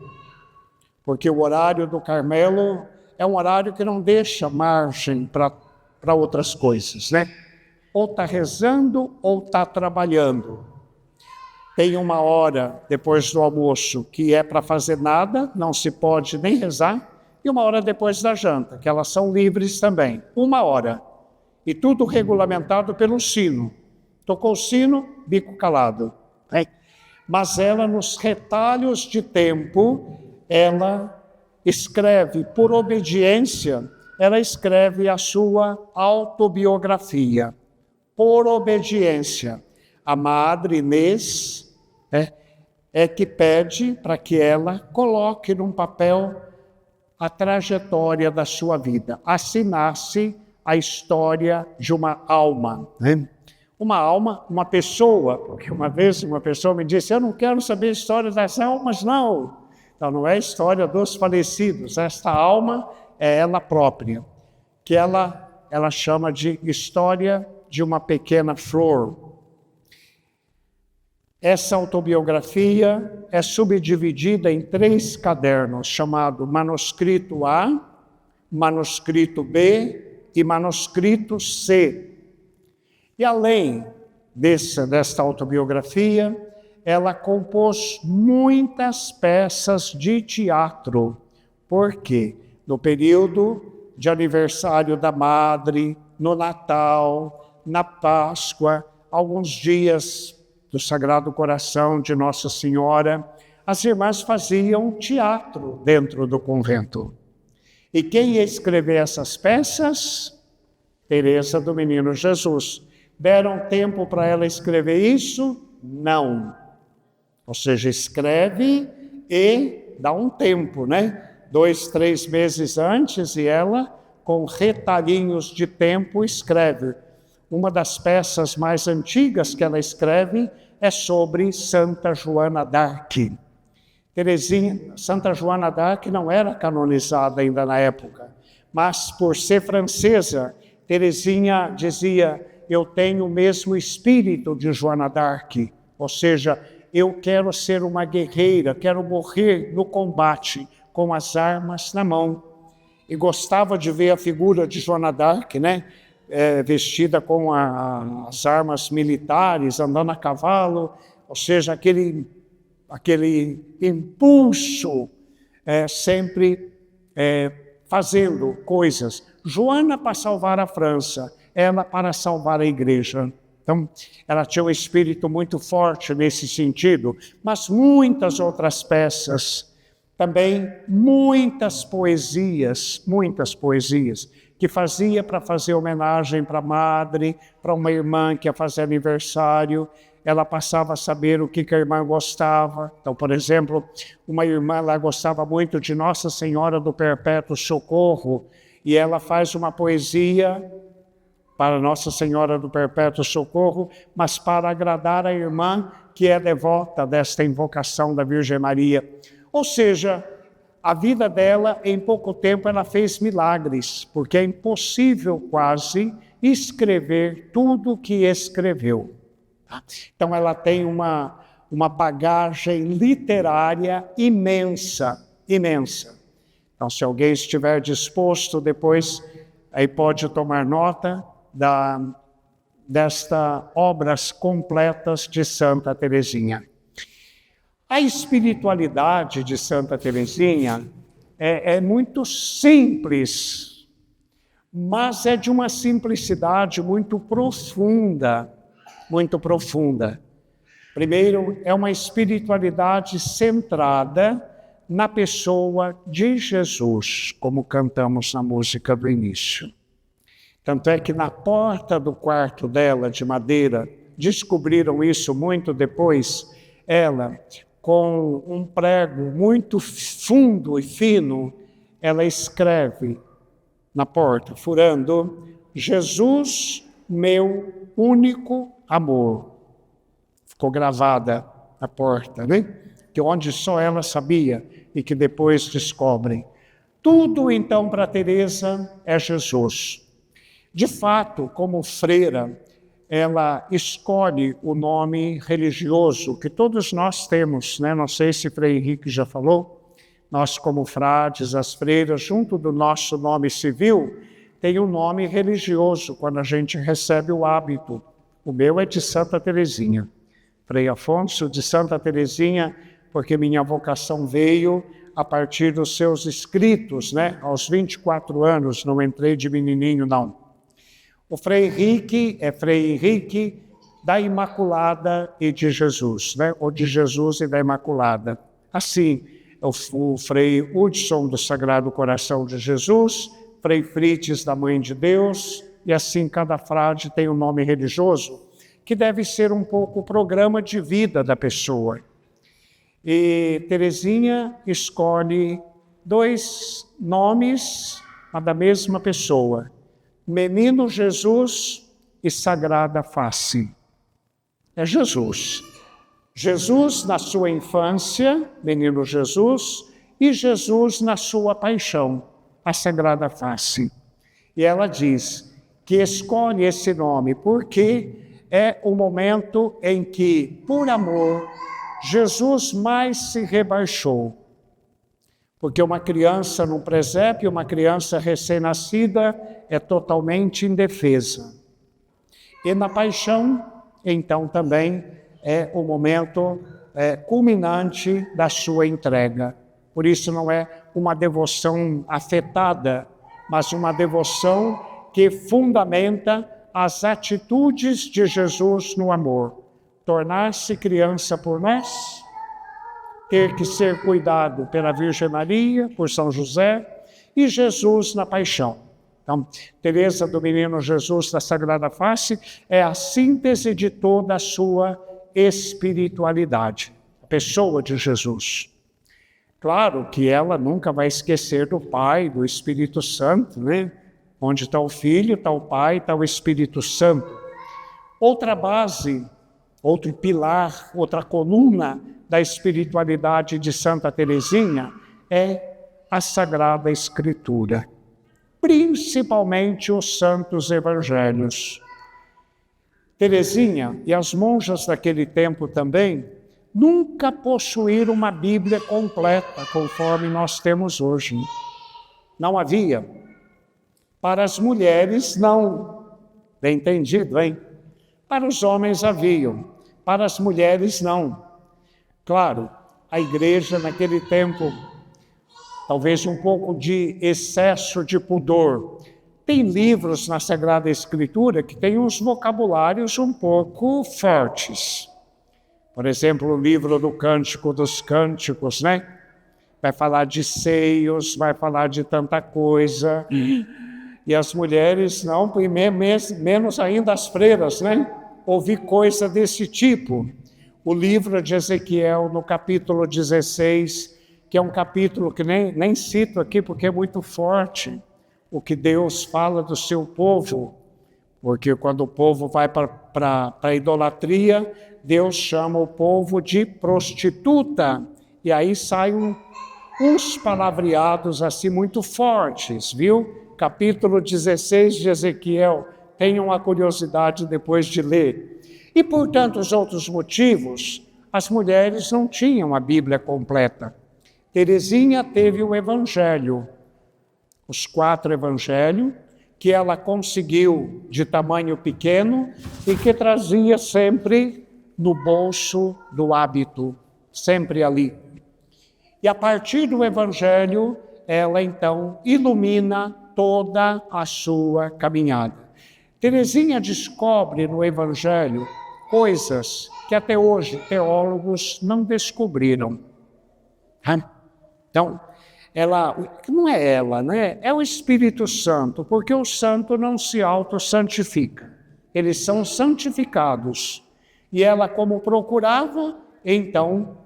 Porque o horário do Carmelo é um horário que não deixa margem para outras coisas, né? Ou está rezando ou está trabalhando. Tem uma hora depois do almoço que é para fazer nada, não se pode nem rezar, e uma hora depois da janta, que elas são livres também. 1 hora. E tudo regulamentado pelo sino. Tocou o sino, bico calado. Né? Mas ela, nos retalhos de tempo, ela escreve, por obediência, ela escreve a sua autobiografia. Por obediência. A Madre Inês é que pede para que ela coloque num papel a trajetória da sua vida. Assim nasce a história de uma alma. Né? Uma alma, uma pessoa, porque uma vez uma pessoa me disse, eu não quero saber a história das almas, não. Então não é a história dos falecidos, esta alma é ela própria, que ela chama de história de uma pequena flor. Essa autobiografia é subdividida em 3 cadernos, chamado Manuscrito A, Manuscrito B e Manuscrito C. E além desta autobiografia, ela compôs muitas peças de teatro, Por quê? No período de aniversário da Madre, no Natal, na Páscoa, alguns dias do Sagrado Coração de Nossa Senhora, as irmãs faziam teatro dentro do convento. E quem ia escrever essas peças? Teresa do Menino Jesus. Deram tempo para ela escrever isso? Não. Ou seja, escreve e dá um tempo, né? 2, 3 meses antes, e ela, com retalhinhos de tempo, escreve. Uma das peças mais antigas que ela escreve é sobre Santa Joana d'Arc. Santa Joana d'Arc não era canonizada ainda na época, mas por ser francesa, Teresinha dizia: eu tenho o mesmo espírito de Joana d'Arc, ou seja, eu quero ser uma guerreira, quero morrer no combate com as armas na mão. E gostava de ver a figura de Joana d'Arc, né? Vestida com as armas militares, andando a cavalo, ou seja, aquele impulso, sempre fazendo coisas. Joana para salvar a França, ela para salvar a igreja. Então, ela tinha um espírito muito forte nesse sentido, mas muitas outras peças, também muitas poesias, que fazia para fazer homenagem para a Madre, para uma irmã que ia fazer aniversário. Ela passava a saber o que a irmã gostava. Então, por exemplo, uma irmã lá gostava muito de Nossa Senhora do Perpétuo Socorro, e ela faz uma poesia para Nossa Senhora do Perpétuo Socorro, mas para agradar a irmã que é devota desta invocação da Virgem Maria. Ou seja, a vida dela, em pouco tempo, ela fez milagres, porque é impossível quase escrever tudo o que escreveu. Então, ela tem uma bagagem literária imensa. Então, se alguém estiver disposto, depois aí pode tomar nota desta obras completas de Santa Teresinha. A espiritualidade de Santa Teresinha é muito simples, mas é de uma simplicidade muito profunda. Primeiro, é uma espiritualidade centrada na pessoa de Jesus, como cantamos na música do início. Tanto é que na porta do quarto dela, de madeira, descobriram isso muito depois, ela, com um prego muito fundo e fino, ela escreve na porta, furando: Jesus, meu único amor. Ficou gravada na porta, né? Que onde só ela sabia e que depois descobrem. Tudo então para Teresa é Jesus. De fato, como freira, ela escolhe o nome religioso que todos nós temos, né? Não sei se Frei Henrique já falou, nós como frades, as freiras, junto do nosso nome civil, tem um nome religioso quando a gente recebe o hábito. O meu é de Santa Teresinha, Frei Afonso de Santa Teresinha, porque minha vocação veio a partir dos seus escritos, né? Aos 24 anos, não entrei de menininho, não. O Frei Henrique é Frei Henrique da Imaculada e de Jesus, né? Ou de Jesus e da Imaculada. Assim, o Frei Hudson do Sagrado Coração de Jesus, Frei Frites da Mãe de Deus, e assim cada frade tem um nome religioso, que deve ser um pouco o programa de vida da pessoa. E Teresinha escolhe 2 nomes da mesma pessoa: Menino Jesus e Sagrada Face. É Jesus. Jesus na sua infância, Menino Jesus, e Jesus na sua paixão, a Sagrada Face. E ela diz que escolhe esse nome porque é o momento em que, por amor, Jesus mais se rebaixou. Porque uma criança num presépio, uma criança recém-nascida, é totalmente indefesa. E na paixão, então, também é o momento culminante da sua entrega. Por isso não é uma devoção afetada, mas uma devoção que fundamenta as atitudes de Jesus no amor. Tornar-se criança por nós, ter que ser cuidado pela Virgem Maria, por São José, e Jesus na paixão. Então, Teresa do Menino Jesus da Sagrada Face é a síntese de toda a sua espiritualidade, a pessoa de Jesus. Claro que ela nunca vai esquecer do Pai, do Espírito Santo, né? Onde está o Filho, está o Pai, está o Espírito Santo. Outra base, outro pilar, outra coluna da espiritualidade de Santa Teresinha é a Sagrada Escritura, principalmente os Santos Evangelhos. Teresinha e as monjas daquele tempo também nunca possuíram uma Bíblia completa, conforme nós temos hoje. Não havia. Para as mulheres, não. Bem entendido, hein? Para os homens haviam, para as mulheres, não. Claro, a igreja naquele tempo, talvez um pouco de excesso de pudor. Tem livros na Sagrada Escritura que têm uns vocabulários um pouco fortes. Por exemplo, o livro do Cântico dos Cânticos, né? Vai falar de seios, vai falar de tanta coisa. E as mulheres não, e menos ainda as freiras, né? Ouvir coisa desse tipo. O livro de Ezequiel, no capítulo 16, que é um capítulo que nem cito aqui porque é muito forte, o que Deus fala do seu povo. Porque quando o povo vai para a idolatria, Deus chama o povo de prostituta. E aí saem uns palavreados assim muito fortes, viu? Capítulo 16 de Ezequiel, tenham a curiosidade depois de ler. E por tantos outros motivos, as mulheres não tinham a Bíblia completa. Teresinha teve o Evangelho, os 4 Evangelhos, que ela conseguiu de tamanho pequeno e que trazia sempre no bolso do hábito, sempre ali. E a partir do Evangelho, ela então ilumina toda a sua caminhada. Teresinha descobre no Evangelho coisas que até hoje teólogos não descobriram. Então, não é ela, né? É o Espírito Santo, porque o santo não se autossantifica. Eles são santificados. E ela, como procurava, então,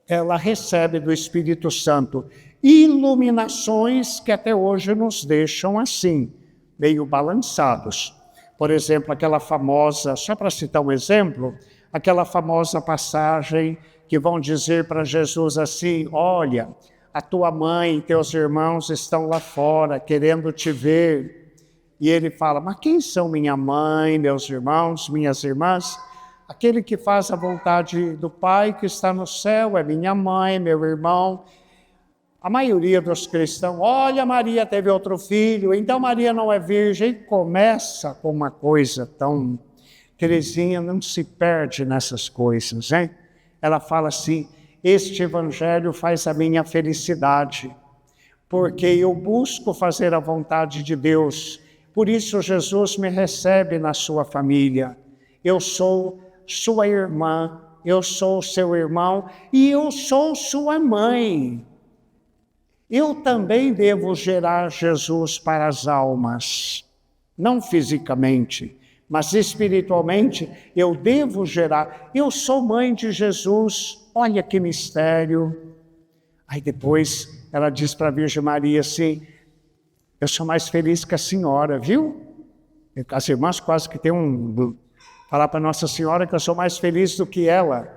ela recebe do Espírito Santo iluminações que até hoje nos deixam assim, meio balançados. Por exemplo, aquela famosa, só para citar um exemplo, aquela famosa passagem que vão dizer para Jesus assim: olha, a tua mãe e teus irmãos estão lá fora querendo te ver. E ele fala: mas quem são minha mãe, meus irmãos, minhas irmãs? Aquele que faz a vontade do Pai que está no céu é minha mãe, meu irmão. A maioria dos cristãos, olha, Maria teve outro filho, então Maria não é virgem. Começa com uma coisa tão... Teresinha não se perde nessas coisas, hein? Ela fala assim: este evangelho faz a minha felicidade, porque eu busco fazer a vontade de Deus. Por isso Jesus me recebe na sua família. Eu sou sua irmã, eu sou seu irmão e eu sou sua mãe. Eu também devo gerar Jesus para as almas, não fisicamente, mas espiritualmente eu devo gerar. Eu sou mãe de Jesus, olha que mistério. Aí depois ela diz para a Virgem Maria assim: eu sou mais feliz que a senhora, viu? As irmãs quase que tem falar para Nossa Senhora que eu sou mais feliz do que ela.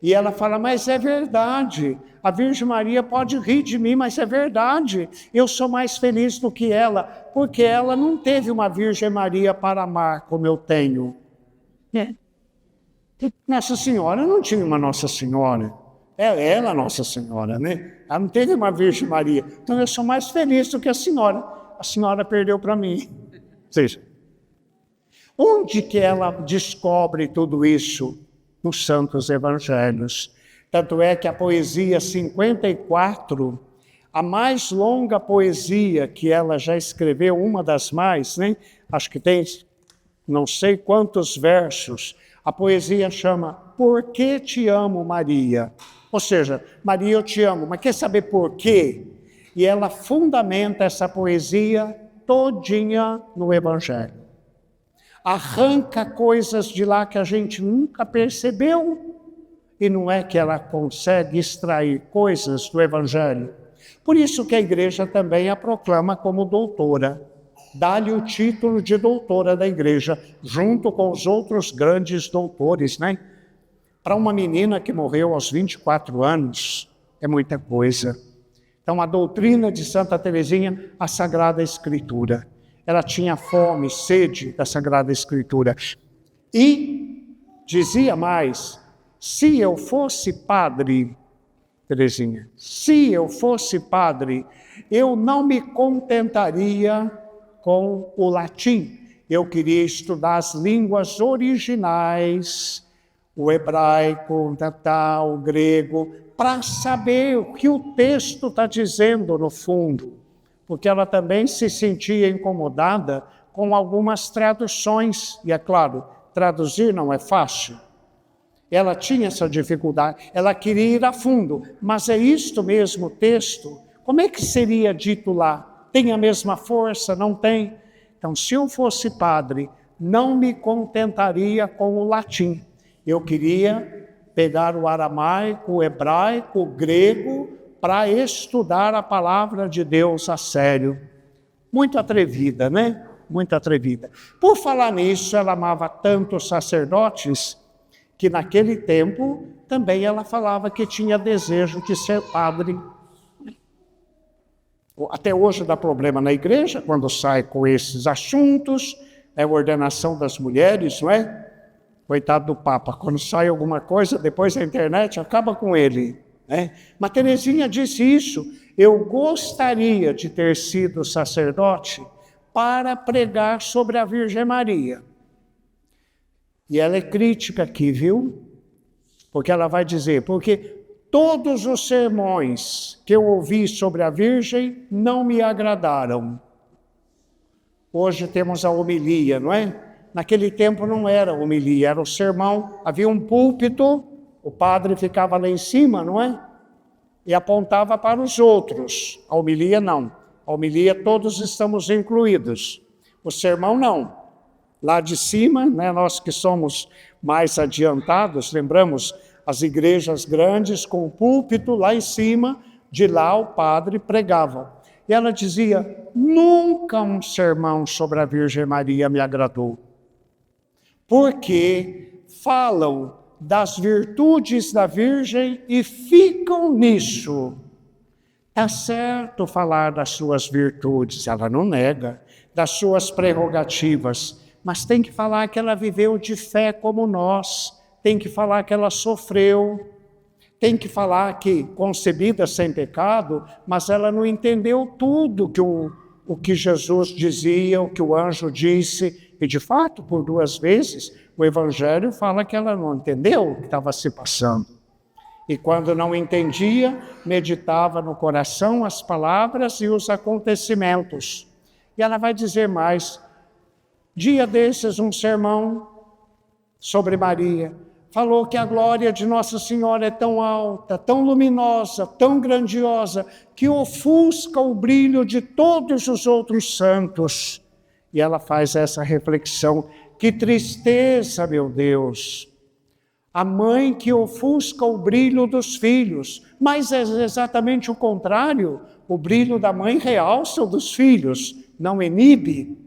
E ela fala: mas é verdade, a Virgem Maria pode rir de mim, mas é verdade, eu sou mais feliz do que ela, porque ela não teve uma Virgem Maria para amar como eu tenho. Nossa Senhora não tinha uma Nossa Senhora, ela Nossa Senhora, né? Ela não teve uma Virgem Maria, então eu sou mais feliz do que a senhora perdeu para mim. Ou seja, onde que ela descobre tudo isso? Nos Santos Evangelhos. Tanto é que a poesia 54, a mais longa poesia que ela já escreveu, uma das mais, né? Acho que tem não sei quantos versos. A poesia chama Por que te amo, Maria? Ou seja, Maria, eu te amo, mas quer saber por quê? E ela fundamenta essa poesia todinha no Evangelho. Arranca coisas de lá que a gente nunca percebeu, e não é que ela consegue extrair coisas do Evangelho. Por isso que a igreja também a proclama como doutora. Dá-lhe o título de doutora da igreja, junto com os outros grandes doutores, né? Para uma menina que morreu aos 24 anos, é muita coisa. Então, a doutrina de Santa Teresinha, a Sagrada Escritura. Ela tinha fome, sede da Sagrada Escritura. E dizia mais, se eu fosse padre, Teresinha, se eu fosse padre, eu não me contentaria com o latim. Eu queria estudar as línguas originais, o hebraico, o grego, para saber o que o texto está dizendo no fundo. Porque ela também se sentia incomodada com algumas traduções. E é claro, traduzir não é fácil. Ela tinha essa dificuldade, ela queria ir a fundo. Mas é isto mesmo o texto? Como é que seria dito lá? Tem a mesma força? Não tem? Então, se eu fosse padre, não me contentaria com o latim. Eu queria pegar o aramaico, o hebraico, o grego, para estudar a palavra de Deus a sério. Muito atrevida, né? Muito atrevida. Por falar nisso, ela amava tanto os sacerdotes, que naquele tempo também ela falava que tinha desejo de ser padre. Até hoje dá problema na igreja, quando sai com esses assuntos, é a ordenação das mulheres, não é? Coitado do Papa, quando sai alguma coisa, depois a internet acaba com ele. Né? Mas Teresinha disse isso, eu gostaria de ter sido sacerdote para pregar sobre a Virgem Maria. E ela é crítica aqui, viu? Porque ela vai dizer, porque todos os sermões que eu ouvi sobre a Virgem não me agradaram. Hoje temos a homilia, não é? Naquele tempo não era homilia, era o sermão. Havia um púlpito, o padre ficava lá em cima, não é? E apontava para os outros. A homilia não. A homilia todos estamos incluídos. O sermão não. Lá de cima, né, nós que somos mais adiantados, lembramos as igrejas grandes com o púlpito lá em cima, de lá o padre pregava. E ela dizia, nunca um sermão sobre a Virgem Maria me agradou. Porque falam das virtudes da Virgem e ficam nisso. Está certo falar das suas virtudes, ela não nega, das suas prerrogativas, mas tem que falar que ela viveu de fé como nós, tem que falar que ela sofreu, tem que falar que concebida sem pecado, mas ela não entendeu tudo que o que Jesus dizia, o que o anjo disse, e de fato, por 2 vezes, o Evangelho fala que ela não entendeu o que estava se passando. E quando não entendia, meditava no coração as palavras e os acontecimentos. E ela vai dizer mais, dia desses, um sermão sobre Maria, falou que a glória de Nossa Senhora é tão alta, tão luminosa, tão grandiosa, que ofusca o brilho de todos os outros santos. E ela faz essa reflexão, que tristeza, meu Deus, a mãe que ofusca o brilho dos filhos, mas é exatamente o contrário, o brilho da mãe realça o dos filhos, não inibe.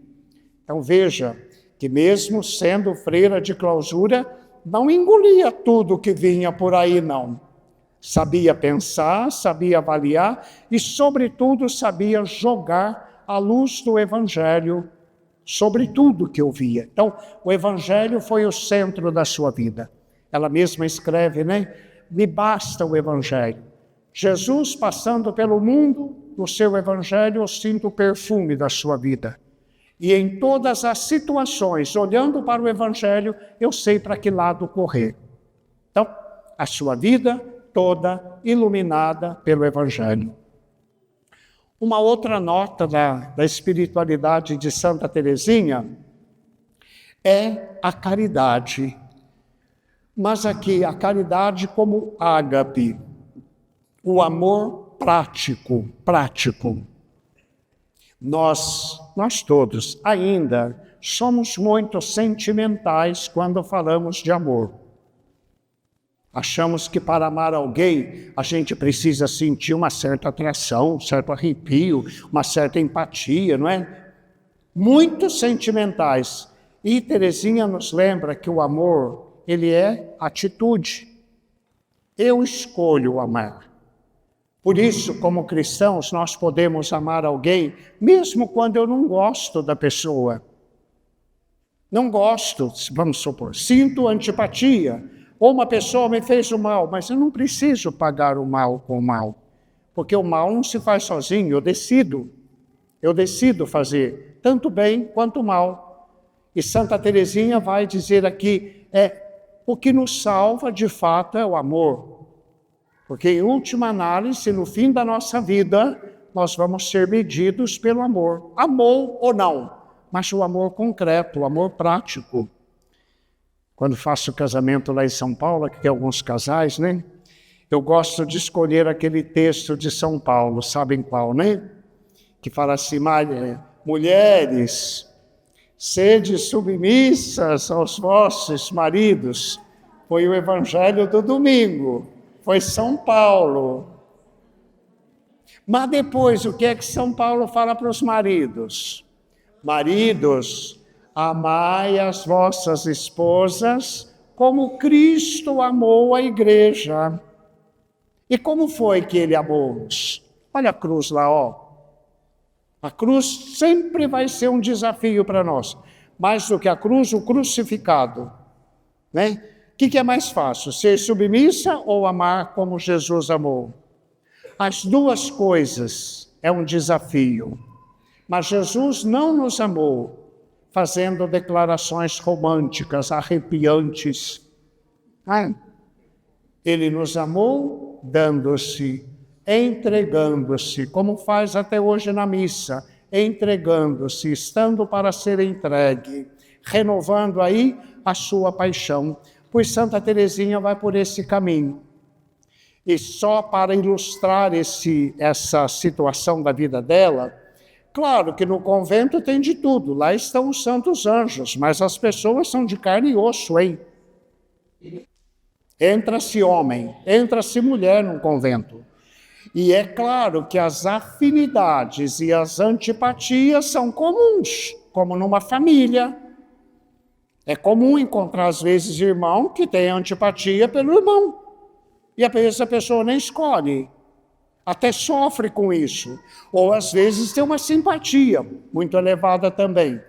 Então veja, que mesmo sendo freira de clausura, não engolia tudo que vinha por aí, não. Sabia pensar, sabia avaliar e, sobretudo, sabia jogar a luz do Evangelho sobre tudo que ouvia. Então, o Evangelho foi o centro da sua vida. Ela mesma escreve, né? Me basta o Evangelho. Jesus, passando pelo mundo, no seu Evangelho, eu sinto o perfume da sua vida. E em todas as situações, olhando para o Evangelho, eu sei para que lado correr. Então, a sua vida toda iluminada pelo Evangelho. Uma outra nota da espiritualidade de Santa Teresinha é a caridade. Mas aqui, a caridade como ágape, o amor prático. Nós todos ainda somos muito sentimentais quando falamos de amor. Achamos que para amar alguém, a gente precisa sentir uma certa atração, um certo arrepio, uma certa empatia, não é? Muito sentimentais. E Teresinha nos lembra que o amor, ele é atitude. Eu escolho amar. Por isso, como cristãos, nós podemos amar alguém, mesmo quando eu não gosto da pessoa. Não gosto, vamos supor, sinto antipatia. Ou uma pessoa me fez o mal, mas eu não preciso pagar o mal com o mal. Porque o mal não se faz sozinho, eu decido fazer tanto bem quanto mal. E Santa Teresinha vai dizer aqui, o que nos salva de fato é o amor. Porque em última análise, no fim da nossa vida, nós vamos ser medidos pelo amor. Amou ou não, mas o amor concreto, o amor prático. Quando faço casamento lá em São Paulo, que tem alguns casais, né? Eu gosto de escolher aquele texto de São Paulo, sabem qual, né? Que fala assim, mulheres, sede submissas aos vossos maridos. Foi o evangelho do domingo, foi São Paulo. Mas depois, o que é que São Paulo fala para os maridos? Maridos, amai as vossas esposas como Cristo amou a igreja. E como foi que ele amou-nos? Olha a cruz lá, ó. A cruz sempre vai ser um desafio para nós. Mais do que a cruz, o crucificado. Né? O que é mais fácil? Ser submissa ou amar como Jesus amou? As duas coisas é um desafio. Mas Jesus não nos amou fazendo declarações românticas, arrepiantes. Ele nos amou dando-se, entregando-se, como faz até hoje na missa, entregando-se, estando para ser entregue, renovando aí a sua paixão. Pois Santa Teresinha vai por esse caminho. E só para ilustrar essa situação da vida dela, claro que no convento tem de tudo, lá estão os santos anjos, mas as pessoas são de carne e osso, hein? Entra-se homem, entra-se mulher num convento. E é claro que as afinidades e as antipatias são comuns, como numa família. É comum encontrar, às vezes, irmão que tem antipatia pelo irmão. E às vezes a pessoa nem escolhe. Até sofre com isso, ou às vezes tem uma simpatia muito elevada também.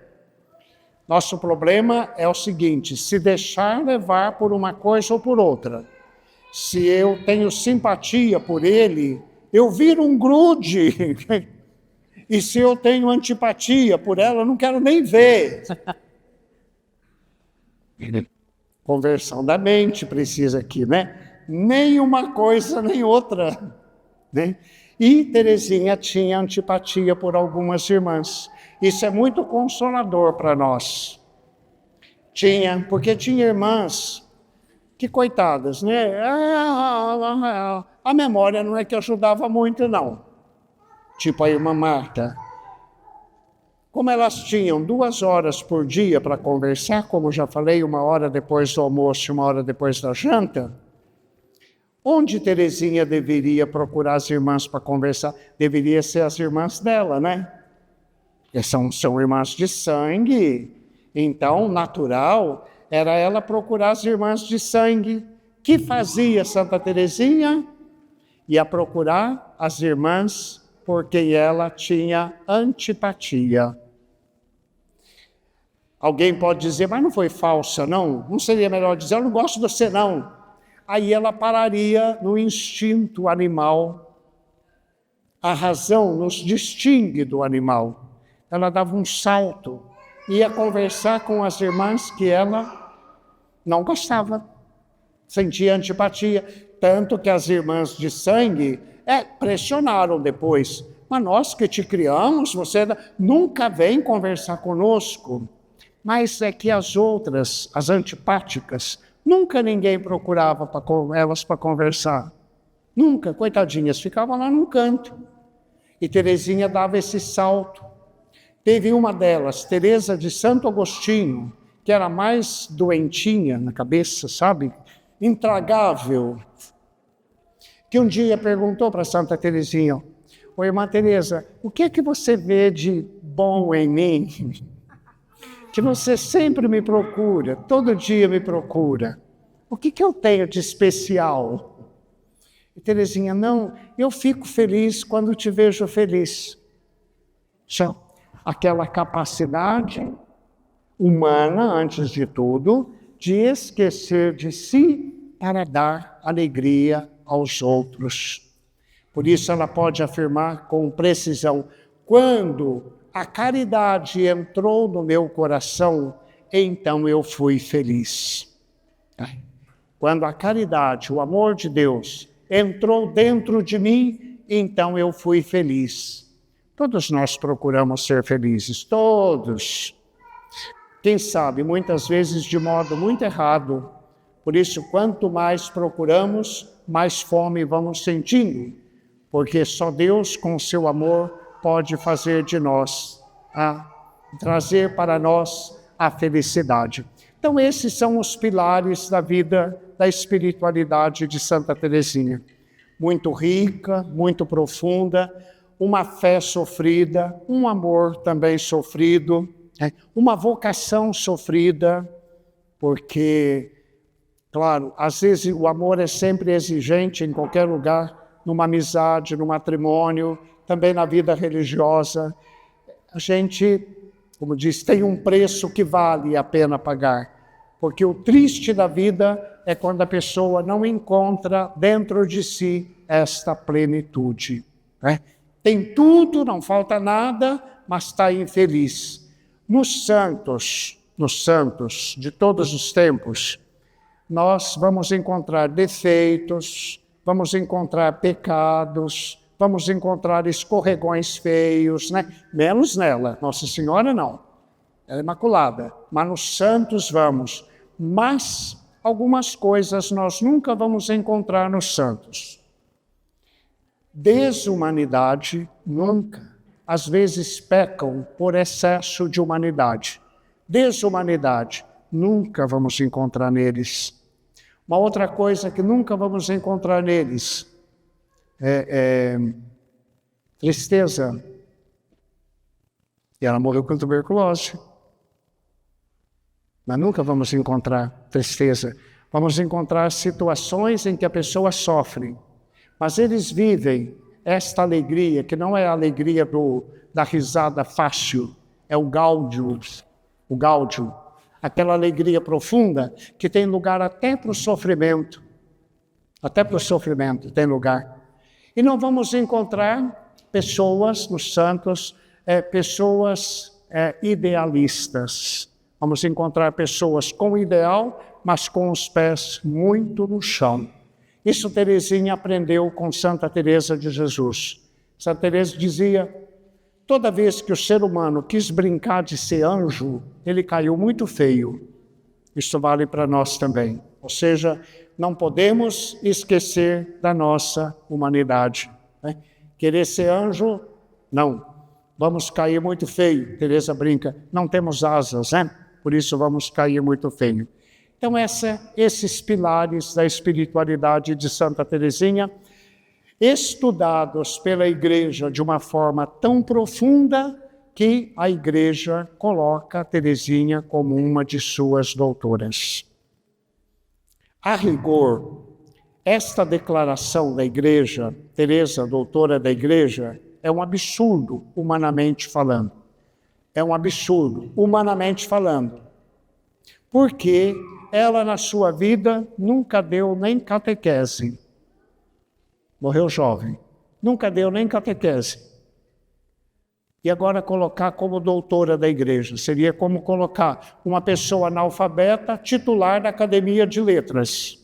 Nosso problema é o seguinte, se deixar levar por uma coisa ou por outra. Se eu tenho simpatia por ele, eu viro um grude. E se eu tenho antipatia por ela, eu não quero nem ver. Conversão da mente precisa aqui, né? Nem uma coisa, nem outra. Né? E Teresinha tinha antipatia por algumas irmãs. Isso é muito consolador para nós. Porque tinha irmãs que, coitadas, né? A memória não é que ajudava muito, não. Tipo a irmã Marta. Como elas tinham 2 horas por dia para conversar, como já falei, 1 hora depois do almoço e 1 hora depois da janta, onde Teresinha deveria procurar as irmãs para conversar? Deveria ser as irmãs dela, né? Porque são irmãs de sangue. Então, natural era ela procurar as irmãs de sangue. Que fazia Santa Teresinha? Ia procurar as irmãs por quem ela tinha antipatia. Alguém pode dizer, mas não foi falsa, não? Não seria melhor dizer, eu não gosto de você, não. Aí ela pararia no instinto animal. A razão nos distingue do animal. Ela dava um salto, ia conversar com as irmãs que ela não gostava, sentia antipatia. Tanto que as irmãs de sangue pressionaram depois. Mas nós que te criamos, você nunca vem conversar conosco. Mas é que as outras, as antipáticas, nunca ninguém procurava elas para conversar. Nunca, coitadinhas, ficavam lá num canto. E Teresinha dava esse salto. Teve uma delas, Teresa de Santo Agostinho, que era mais doentinha na cabeça, sabe? Intragável. Que um dia perguntou para Santa Teresinha: ô irmã Teresa, o que é que você vê de bom em mim? Que você sempre me procura, todo dia me procura. O que eu tenho de especial? E Teresinha, não, eu fico feliz quando te vejo feliz. Só aquela capacidade humana, antes de tudo, de esquecer de si para dar alegria aos outros. Por isso ela pode afirmar com precisão: quando a caridade entrou no meu coração, então eu fui feliz. Quando a caridade, o amor de Deus, entrou dentro de mim, então eu fui feliz. Todos nós procuramos ser felizes, todos. Quem sabe, muitas vezes de modo muito errado. Por isso, quanto mais procuramos, mais fome vamos sentindo. Porque só Deus, com seu amor, pode fazer de nós, trazer para nós a felicidade. Então, esses são os pilares da vida, da espiritualidade de Santa Teresinha. Muito rica, muito profunda, uma fé sofrida, um amor também sofrido, uma vocação sofrida, porque, claro, às vezes o amor é sempre exigente em qualquer lugar, numa amizade, no matrimônio, também na vida religiosa. A gente, como diz, tem um preço que vale a pena pagar, porque o triste da vida é quando a pessoa não encontra dentro de si esta plenitude. Tem tudo, não falta nada, mas está infeliz. Nos santos de todos os tempos, nós vamos encontrar defeitos, vamos encontrar pecados, vamos encontrar escorregões feios, menos nela. Nossa Senhora não, ela é imaculada, mas nos santos vamos. Mas algumas coisas nós nunca vamos encontrar nos santos. Desumanidade, nunca. Às vezes pecam por excesso de humanidade. Desumanidade, nunca vamos encontrar neles. Uma outra coisa que nunca vamos encontrar neles é tristeza. E ela morreu com tuberculose. Mas nunca vamos encontrar tristeza. Vamos encontrar situações em que a pessoa sofre. Mas eles vivem esta alegria, que não é a alegria da risada fácil, é o gáudio, aquela alegria profunda que tem lugar até para o sofrimento. Até para o sofrimento tem lugar. E não vamos encontrar pessoas nos santos, pessoas idealistas. Vamos encontrar pessoas com ideal, mas com os pés muito no chão. Isso Teresinha aprendeu com Santa Teresa de Jesus. Santa Teresa dizia: toda vez que o ser humano quis brincar de ser anjo, ele caiu muito feio. Isso vale para nós também. Ou seja, não podemos esquecer da nossa humanidade. Querer ser anjo, não. Vamos cair muito feio. Teresa brinca, não temos asas, por isso vamos cair muito feio. Então, esses pilares da espiritualidade de Santa Teresinha, estudados pela Igreja de uma forma tão profunda que a Igreja coloca a Teresinha como uma de suas doutoras. A rigor, esta declaração da Igreja, Teresa, doutora da Igreja, é um absurdo, humanamente falando. É um absurdo, humanamente falando. Porque ela, na sua vida, nunca deu nem catequese. Morreu jovem. Nunca deu nem catequese. E agora colocar como doutora da Igreja. Seria como colocar uma pessoa analfabeta titular da Academia de Letras.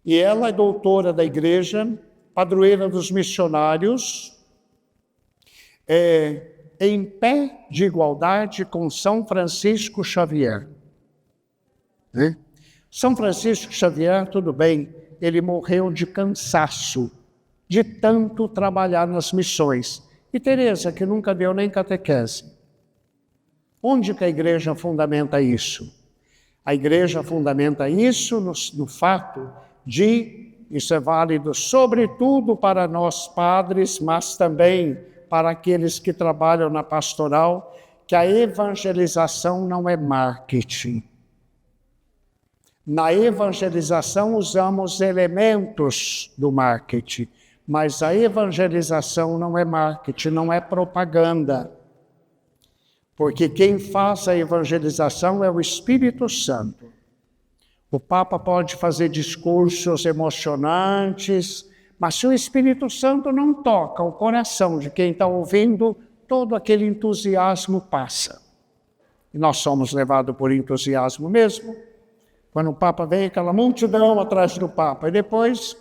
E ela é doutora da igreja, padroeira dos missionários, em pé de igualdade com São Francisco Xavier. Né? São Francisco Xavier, tudo bem, ele morreu de cansaço, de tanto trabalhar nas missões. E Teresa, que nunca deu nem catequese. Onde que a igreja fundamenta isso? A igreja fundamenta isso no fato de, isso é válido sobretudo para nós padres, mas também para aqueles que trabalham na pastoral, que a evangelização não é marketing. Na evangelização usamos elementos do marketing, mas a evangelização não é marketing, não é propaganda. Porque quem faz a evangelização é o Espírito Santo. O Papa pode fazer discursos emocionantes, mas se o Espírito Santo não toca o coração de quem está ouvindo, todo aquele entusiasmo passa. E nós somos levados por entusiasmo mesmo. Quando o Papa vem, aquela multidão atrás do Papa. E depois,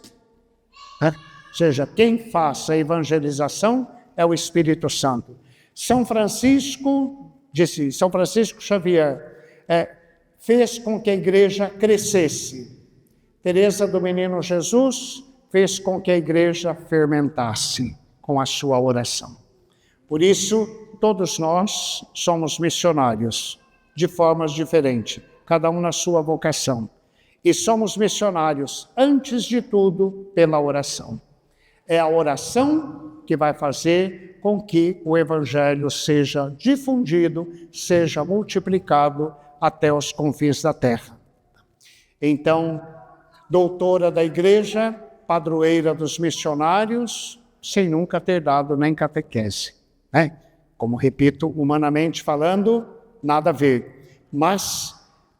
ou seja, quem faz a evangelização é o Espírito Santo. São Francisco Xavier, fez com que a igreja crescesse. Teresa do Menino Jesus fez com que a igreja fermentasse com a sua oração. Por isso, todos nós somos missionários, de formas diferentes, cada um na sua vocação. E somos missionários, antes de tudo, pela oração. É a oração que vai fazer com que o Evangelho seja difundido, seja multiplicado até os confins da terra. Então, doutora da igreja, padroeira dos missionários, sem nunca ter dado nem catequese. Né? Como repito, humanamente falando, nada a ver. Mas,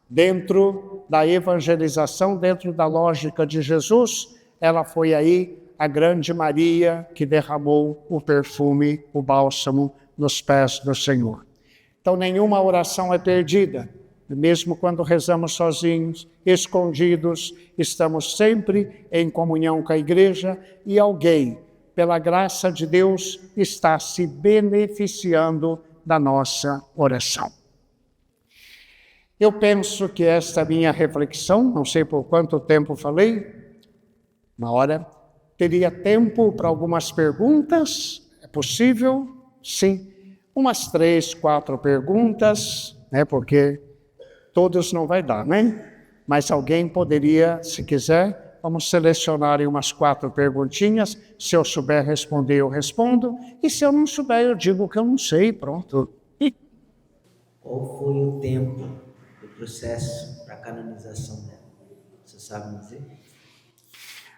dentro da evangelização, dentro da lógica de Jesus, ela foi aí a grande Maria que derramou o perfume, o bálsamo nos pés do Senhor. Então, nenhuma oração é perdida. Mesmo quando rezamos sozinhos, escondidos, estamos sempre em comunhão com a igreja e alguém, pela graça de Deus, está se beneficiando da nossa oração. Eu penso que esta minha reflexão, não sei por quanto tempo falei, uma hora, teria tempo para algumas perguntas? É possível? Sim. Umas 3, 4 perguntas, né? Porque todos não vai dar, né? Mas alguém poderia, se quiser, vamos selecionar aí umas 4 perguntinhas. Se eu souber responder, eu respondo. E se eu não souber, eu digo que eu não sei, pronto. Qual foi o tempo do processo para a canonização dela? Você sabe dizer?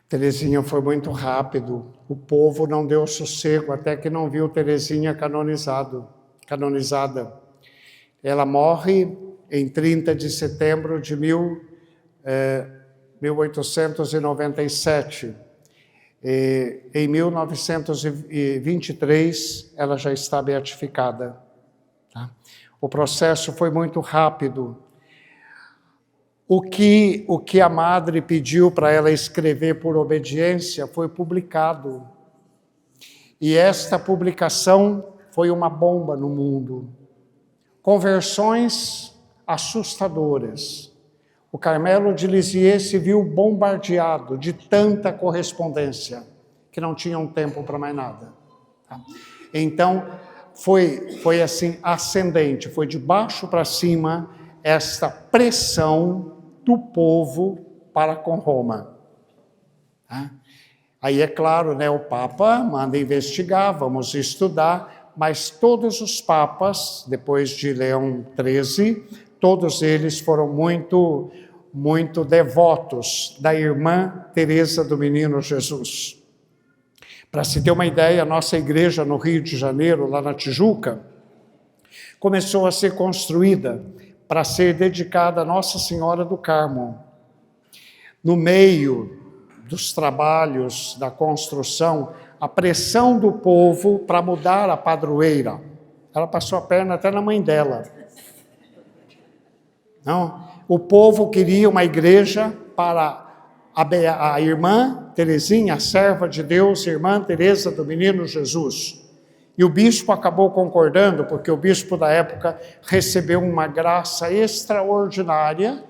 Teresinha foi muito rápido. O povo não deu sossego até que não viu Teresinha canonizada. Ela morre em 30 de setembro de 1897. Em 1923, ela já está beatificada. Tá? O processo foi muito rápido. O que a madre pediu para ela escrever por obediência foi publicado. E esta publicação foi uma bomba no mundo. Conversões assustadoras. O Carmelo de Lisieux se viu bombardeado de tanta correspondência, que não tinham tempo para mais nada. Tá? Então, foi assim, ascendente, foi de baixo para cima esta pressão do povo para com Roma. Tá? Aí é claro, né, o Papa manda investigar, vamos estudar, mas todos os papas, depois de Leão XIII, todos eles foram muito, muito devotos da irmã Teresa do Menino Jesus. Para se ter uma ideia, a nossa igreja no Rio de Janeiro, lá na Tijuca, começou a ser construída para ser dedicada a Nossa Senhora do Carmo. No meio dos trabalhos da construção, a pressão do povo para mudar a padroeira. Ela passou a perna até na mãe dela. Não, o povo queria uma igreja para a irmã Teresinha, a serva de Deus, irmã Teresa do Menino Jesus. E o bispo acabou concordando, porque o bispo da época recebeu uma graça extraordinária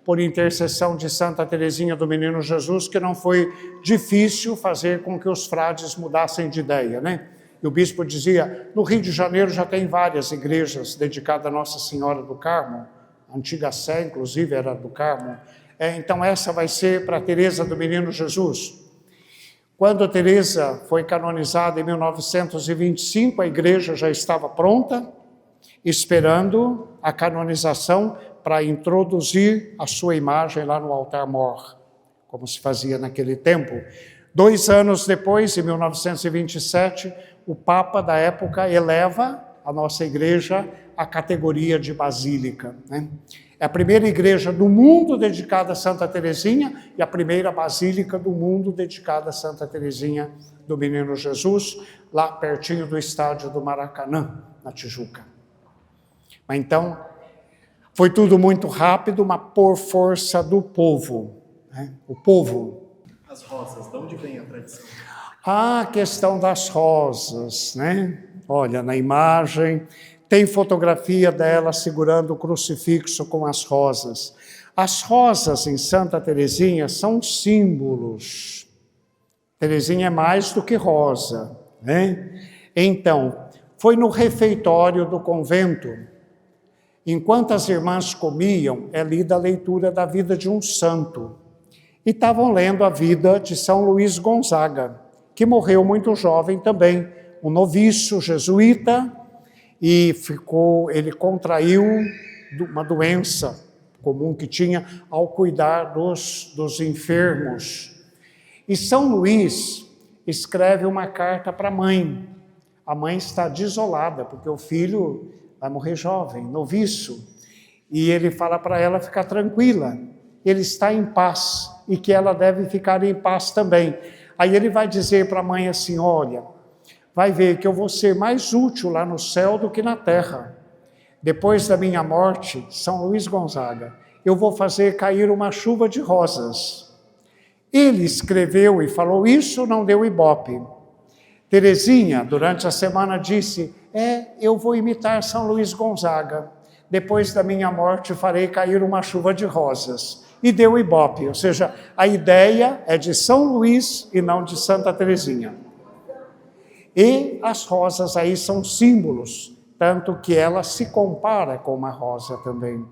por intercessão de Santa Teresinha do Menino Jesus, que não foi difícil fazer com que os frades mudassem de ideia, né? E o bispo dizia, no Rio de Janeiro já tem várias igrejas dedicadas a Nossa Senhora do Carmo, a antiga Sé, inclusive, era do Carmo. Então essa vai ser para Teresa do Menino Jesus. Quando a Teresa foi canonizada em 1925, a igreja já estava pronta, esperando a canonização para introduzir a sua imagem lá no altar-mor, como se fazia naquele tempo. 2 anos depois, em 1927, o Papa da época eleva a nossa igreja à categoria de basílica, né? É a primeira igreja do mundo dedicada a Santa Teresinha e a primeira basílica do mundo dedicada a Santa Teresinha do Menino Jesus, lá pertinho do estádio do Maracanã, na Tijuca. Mas então, foi tudo muito rápido, mas por força do povo, né? O povo. As rosas, de onde vem a tradição? A questão das rosas, né? Olha, na imagem tem fotografia dela segurando o crucifixo com as rosas. As rosas em Santa Teresinha são símbolos. Teresinha é mais do que rosa, né? Então, foi no refeitório do convento. Enquanto as irmãs comiam, é lida a leitura da vida de um santo. E estavam lendo a vida de São Luís Gonzaga, que morreu muito jovem também, um noviço jesuíta, e ele contraiu uma doença comum que tinha ao cuidar dos enfermos. E São Luís escreve uma carta para a mãe. A mãe está desolada, porque o filho vai morrer jovem, noviço. E ele fala para ela ficar tranquila, ele está em paz, e que ela deve ficar em paz também. Aí ele vai dizer para a mãe assim, olha, vai ver que eu vou ser mais útil lá no céu do que na terra. Depois da minha morte, São Luís Gonzaga, eu vou fazer cair uma chuva de rosas. Ele escreveu e falou isso, não deu ibope. Teresinha, durante a semana, disse, eu vou imitar São Luís Gonzaga. Depois da minha morte, farei cair uma chuva de rosas. E deu ibope, ou seja, a ideia é de São Luís e não de Santa Teresinha. E as rosas aí são símbolos, tanto que ela se compara com uma rosa também.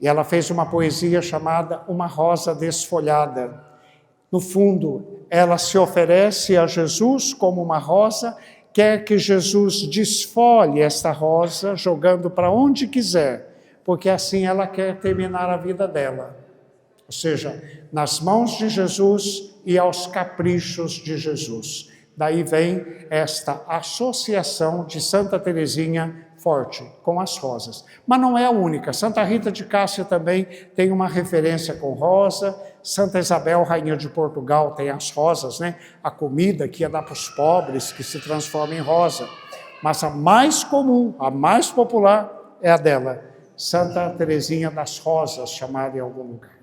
E ela fez uma poesia chamada Uma Rosa Desfolhada. No fundo, ela se oferece a Jesus como uma rosa, quer que Jesus desfolhe esta rosa, jogando para onde quiser, porque assim ela quer terminar a vida dela. Ou seja, nas mãos de Jesus e aos caprichos de Jesus. Daí vem esta associação de Santa Teresinha forte com as rosas. Mas não é a única. Santa Rita de Cássia também tem uma referência com rosa. Santa Isabel, rainha de Portugal, tem as rosas, né? A comida que ia dar para os pobres, que se transforma em rosa. Mas a mais comum, a mais popular, é a dela. Santa Teresinha das Rosas, chamada em algum lugar.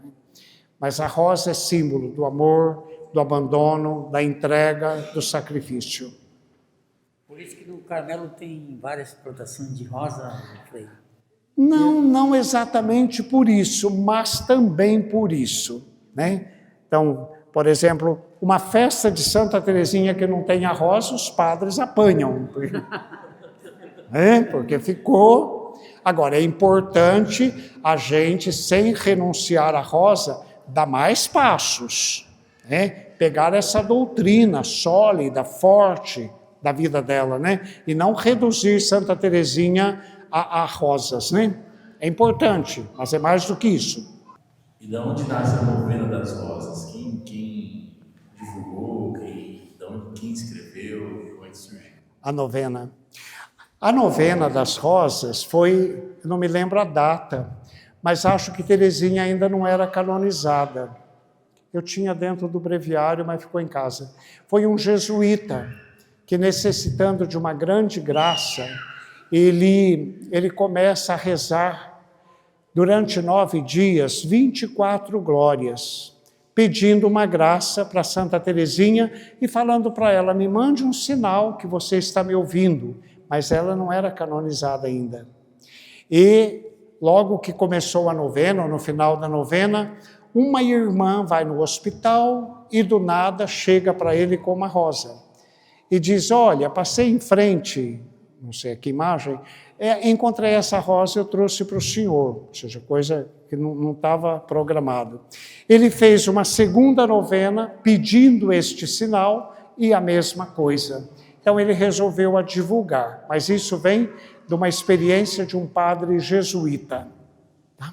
Mas a rosa é símbolo do amor, do abandono, da entrega, do sacrifício. Por isso que no Carmelo tem várias plantações de rosa, Frei? Não exatamente por isso, mas também por isso, né? Então, por exemplo, uma festa de Santa Teresinha que não tenha rosa, os padres apanham. Porque ficou... Agora, é importante a gente, sem renunciar à rosa, dar mais passos, né? Pegar essa doutrina sólida, forte da vida dela, né? E não reduzir Santa Teresinha a rosas, né? É importante, mas é mais do que isso. E de onde nasce a novena das rosas? Quem divulgou? Quem escreveu? Como é que surgiu? A novena das rosas foi, não me lembro a data, mas acho que Teresinha ainda não era canonizada. Eu tinha dentro do breviário, mas ficou em casa. Foi um jesuíta que, necessitando de uma grande graça, ele começa a rezar durante 9 dias, 24 glórias, pedindo uma graça para Santa Teresinha e falando para ela, me mande um sinal que você está me ouvindo. Mas ela não era canonizada ainda. E logo que começou a novena, ou no final da novena, uma irmã vai no hospital e do nada chega para ele com uma rosa. E diz, olha, passei em frente, não sei que imagem, encontrei essa rosa e eu trouxe para o senhor. Ou seja, coisa que não estava programado. Ele fez uma segunda novena pedindo este sinal e a mesma coisa. Então ele resolveu a divulgar, mas isso vem de uma experiência de um padre jesuíta. Tá?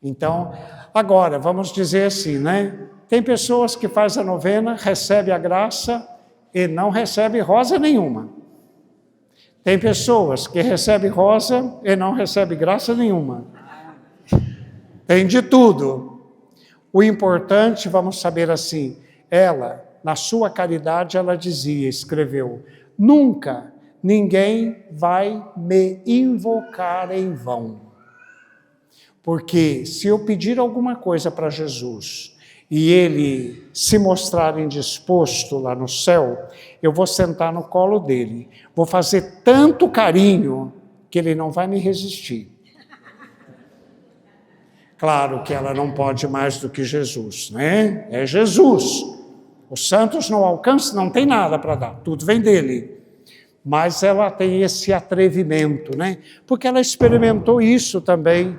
Então, agora, vamos dizer assim, né? Tem pessoas que fazem a novena, recebem a graça e não recebem rosa nenhuma. Tem pessoas que recebem rosa e não recebem graça nenhuma. Tem de tudo. O importante, vamos saber assim, ela, na sua caridade, ela dizia, escreveu, nunca ninguém vai me invocar em vão. Porque se eu pedir alguma coisa para Jesus e ele se mostrar indisposto lá no céu, eu vou sentar no colo dele, vou fazer tanto carinho que ele não vai me resistir. Claro que ela não pode mais do que Jesus, né? É Jesus. Os santos não alcançam, não tem nada para dar, tudo vem dele. Mas ela tem esse atrevimento, né? Porque ela experimentou isso também.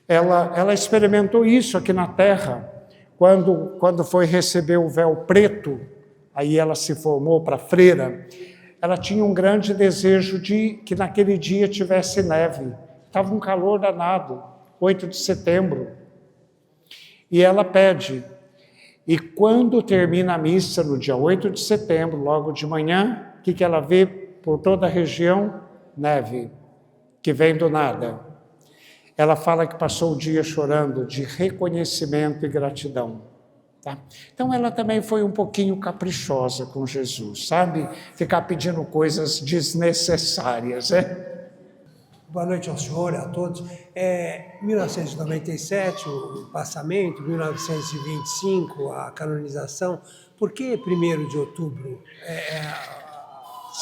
Ela experimentou isso aqui na Terra, quando foi receber o véu preto, aí ela se formou para freira, ela tinha um grande desejo de que naquele dia tivesse neve. Estava um calor danado, 8 de setembro. E ela pede. E quando termina a missa, no dia 8 de setembro, logo de manhã, o que ela vê por toda a região? Neve, que vem do nada. Ela fala que passou o dia chorando de reconhecimento e gratidão. Tá? Então ela também foi um pouquinho caprichosa com Jesus, sabe? Ficar pedindo coisas desnecessárias, né? Boa noite ao senhor e a todos. 1997, o passamento, 1925, a canonização. Por que 1º de outubro é a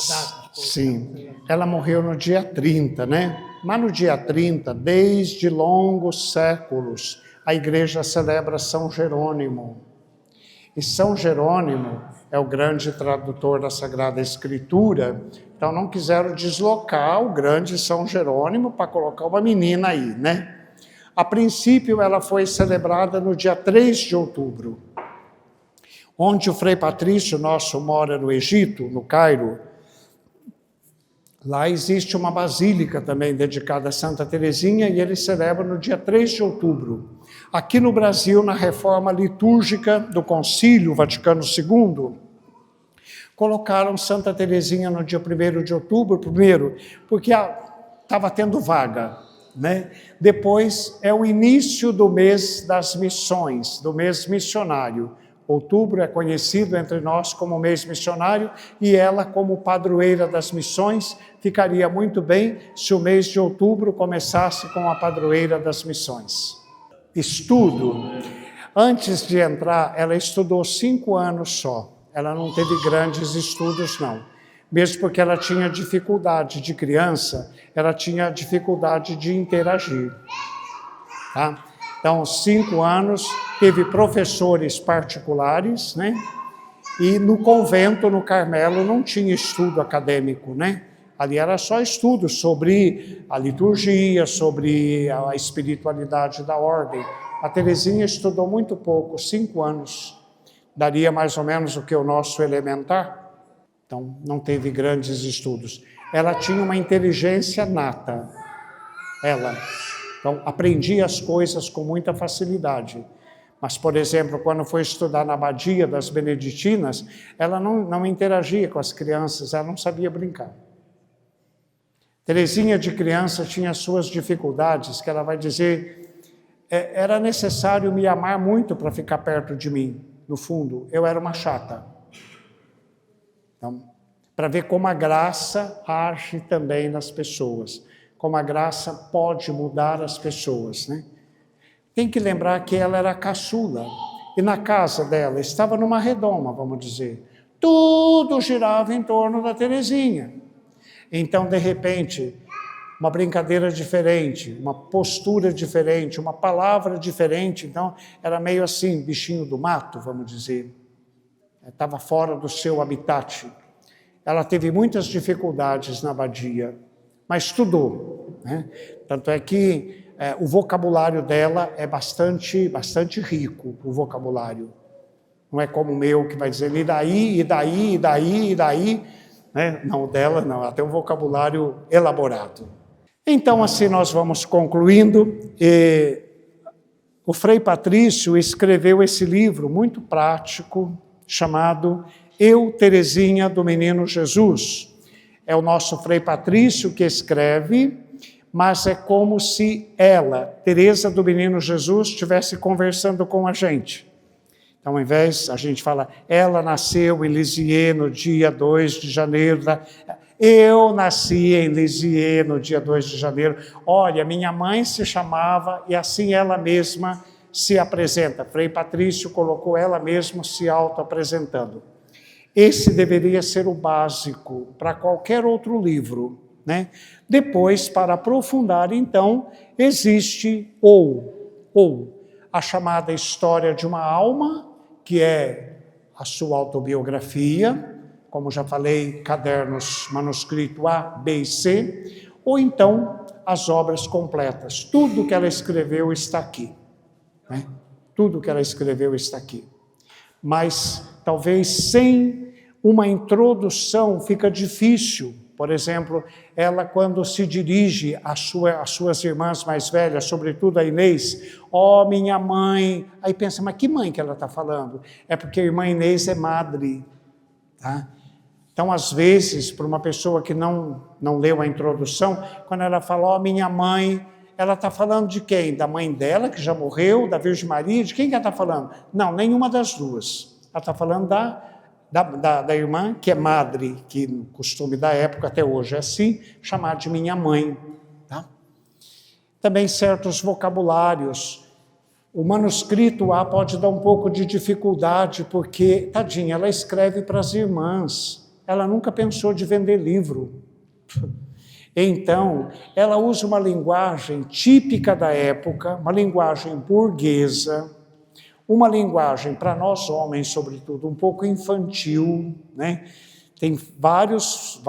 data? Sim, ela morreu no dia 30, né? Mas no dia 30, desde longos séculos, a igreja celebra São Jerônimo. E São Jerônimo é o grande tradutor da Sagrada Escritura, então não quiseram deslocar o grande São Jerônimo para colocar uma menina aí, né? A princípio ela foi celebrada no dia 3 de outubro, onde o Frei Patrício nosso mora no Egito, no Cairo. Lá existe uma basílica também dedicada a Santa Teresinha e ele celebra no dia 3 de outubro. Aqui no Brasil, na reforma litúrgica do Concílio Vaticano II, colocaram Santa Teresinha no dia 1º de outubro, primeiro, porque estava tendo vaga, né? Depois é o início do mês das missões, do mês missionário. Outubro é conhecido entre nós como mês missionário e ela, como padroeira das missões, ficaria muito bem se o mês de outubro começasse com a padroeira das missões. Estudo. Antes de entrar, ela estudou 5 anos só. Ela não teve grandes estudos, não. Mesmo porque ela tinha dificuldade de criança, ela tinha dificuldade de interagir. Tá? Então, 5 anos, teve professores particulares, né? E no convento, no Carmelo, não tinha estudo acadêmico, né? Ali era só estudo sobre a liturgia, sobre a espiritualidade da ordem. A Teresinha estudou muito pouco, 5 anos. Daria mais ou menos o que o nosso elementar. Então, não teve grandes estudos. Ela tinha uma inteligência nata. Então, aprendia as coisas com muita facilidade. Mas, por exemplo, quando foi estudar na abadia das beneditinas, ela não interagia com as crianças, ela não sabia brincar. Teresinha de criança tinha suas dificuldades, que ela vai dizer, era necessário me amar muito para ficar perto de mim. No fundo, eu era uma chata. Então, para ver como a graça age também nas pessoas, como a graça pode mudar as pessoas, né? Tem que lembrar que ela era caçula. E na casa dela estava numa redoma, vamos dizer. Tudo girava em torno da Terezinha. Então, de repente, uma brincadeira diferente, uma postura diferente, uma palavra diferente. Então, era meio assim, bichinho do mato, vamos dizer. Estava fora do seu habitat. Ela teve muitas dificuldades na abadia, mas estudou, né? Tanto é que o vocabulário dela é bastante rico, o vocabulário. Não é como o meu, que vai dizer e daí, e daí, e daí, e daí. Né? Não, dela não, ela tem um vocabulário elaborado. Então, assim nós vamos concluindo. O Frei Patrício escreveu esse livro muito prático, chamado Eu, Terezinha do Menino Jesus. É o nosso Frei Patrício que escreve, mas é como se ela, Teresa do Menino Jesus, estivesse conversando com a gente. Então, ao invés, a gente fala, ela nasceu em Lisieux no dia 2 de janeiro. Eu nasci em Lisieux no dia 2 de janeiro. Olha, minha mãe se chamava, e assim ela mesma se apresenta. Frei Patrício colocou ela mesma se auto-apresentando. Esse deveria ser o básico para qualquer outro livro, né? Depois, para aprofundar, então, existe a chamada História de uma Alma, que é a sua autobiografia, como já falei, cadernos manuscrito A, B e C, ou então as obras completas. Tudo que ela escreveu está aqui, né? Tudo que ela escreveu está aqui. Mas talvez sem uma introdução fica difícil. Por exemplo, ela quando se dirige às suas irmãs mais velhas, sobretudo a Inês, ó minha mãe, aí pensa, mas que mãe que ela está falando? É porque a irmã Inês é madre, tá? Então, às vezes, para uma pessoa que não leu a introdução, quando ela fala, ó minha mãe, ela está falando de quem? Da mãe dela, que já morreu, da Virgem Maria, de quem que ela está falando? Não, nenhuma das duas. Ela está falando da irmã, que é madre, que no costume da época até hoje é assim, chamar de minha mãe. Tá? Também certos vocabulários. O manuscrito A pode dar um pouco de dificuldade, porque, tadinha, ela escreve para as irmãs. Ela nunca pensou de vender livro. Então, ela usa uma linguagem típica da época, uma linguagem burguesa, uma linguagem, para nós homens, sobretudo, um pouco infantil, né? Tem vários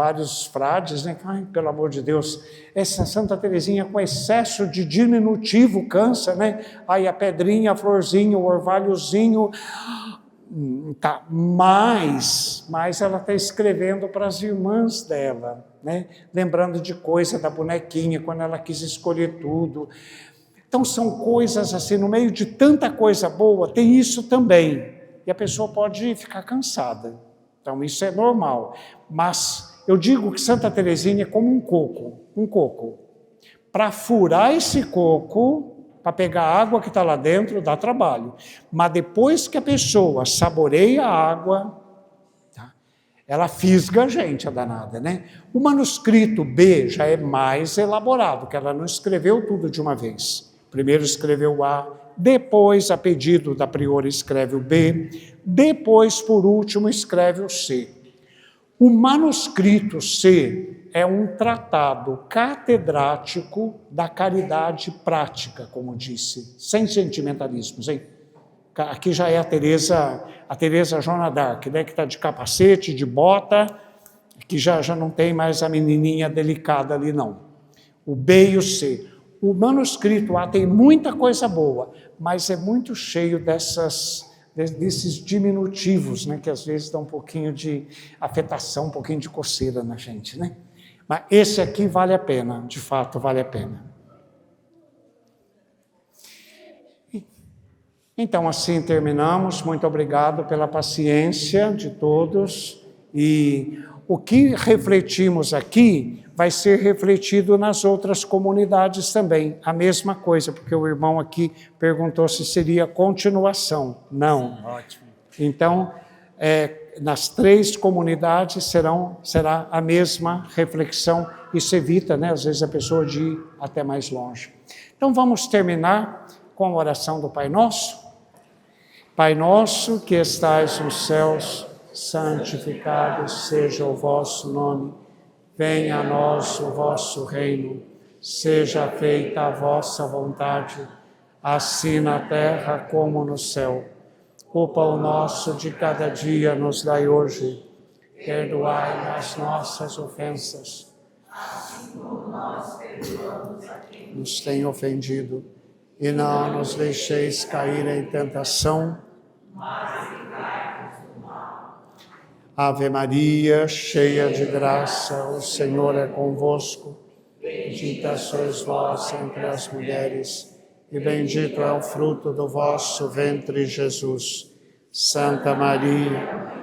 frades, né? Ai, pelo amor de Deus, essa Santa Terezinha com excesso de diminutivo cansa, né? Aí a pedrinha, a florzinha, o orvalhozinho, tá. Mas ela está escrevendo para as irmãs dela, né? Lembrando de coisa da bonequinha, quando ela quis escolher tudo. Então, são coisas assim, no meio de tanta coisa boa, tem isso também. E a pessoa pode ficar cansada. Então, isso é normal. Mas eu digo que Santa Terezinha é como um coco. Para furar esse coco, para pegar a água que está lá dentro, dá trabalho. Mas depois que a pessoa saboreia a água, tá? Ela fisga a gente, a danada, né? O manuscrito B já é mais elaborado, que ela não escreveu tudo de uma vez. Primeiro escreveu o A, depois, a pedido da priora, escreve o B, depois, por último, escreve o C. O manuscrito C é um tratado catedrático da caridade prática, como disse, sem sentimentalismos, hein? Aqui já é a Teresa Joana d'Arc, né, que está de capacete, de bota, que já não tem mais a menininha delicada ali, não. O B e o C. O manuscrito A tem muita coisa boa, mas é muito cheio desses diminutivos, né, que às vezes dão um pouquinho de afetação, um pouquinho de coceira na gente, né? Mas esse aqui vale a pena, de fato vale a pena. Então, assim terminamos. Muito obrigado pela paciência de todos. E o que refletimos aqui vai ser refletido nas outras comunidades também. A mesma coisa, porque o irmão aqui perguntou se seria continuação. Não. Ótimo. Então, nas 3 comunidades será a mesma reflexão. Isso evita, né, às vezes, a pessoa de ir até mais longe. Então, vamos terminar com a oração do Pai Nosso. Pai nosso que estais nos céus, santificado seja o vosso nome. Venha a nós o vosso reino. Seja feita a vossa vontade, assim na terra como no céu. O pão nosso de cada dia nos dai hoje. Perdoai as nossas ofensas, assim como nós perdoamos a quem nos tem ofendido. E não nos deixeis cair em tentação, mas livrai-nos do mal. Ave Maria, cheia de graça, o Senhor é convosco. Bendita sois vós entre as mulheres, e bendito é o fruto do vosso ventre, Jesus. Santa Maria,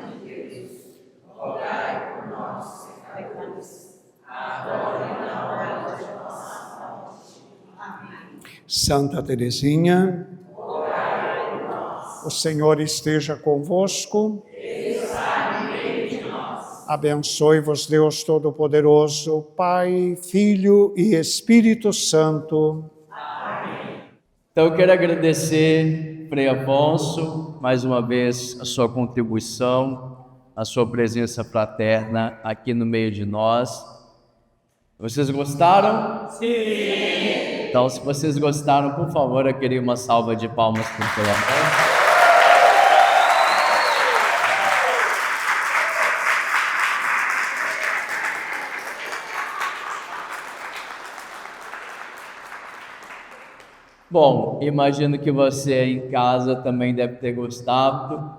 rogai por nós, pecadores, agora e na hora de nossa morte. Amém. Santa Teresinha, rogai por nós. O Senhor esteja convosco. Abençoe-vos Deus Todo-Poderoso, Pai, Filho e Espírito Santo. Amém. Então eu quero agradecer, Frei Afonso, mais uma vez a sua contribuição, a sua presença fraterna aqui no meio de nós. Vocês gostaram? Sim! Então, se vocês gostaram, por favor, eu queria uma salva de palmas para o Frei Afonso. Bom, imagino que você em casa também deve ter gostado.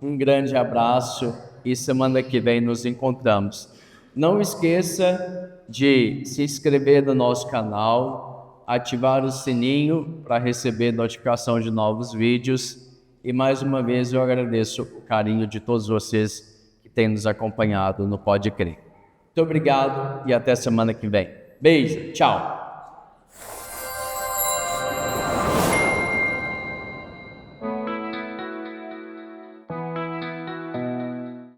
Um grande abraço e semana que vem nos encontramos. Não esqueça de se inscrever no nosso canal, ativar o sininho para receber notificação de novos vídeos. E mais uma vez eu agradeço o carinho de todos vocês que têm nos acompanhado no Pode Crer. Muito obrigado e até semana que vem. Beijo, tchau!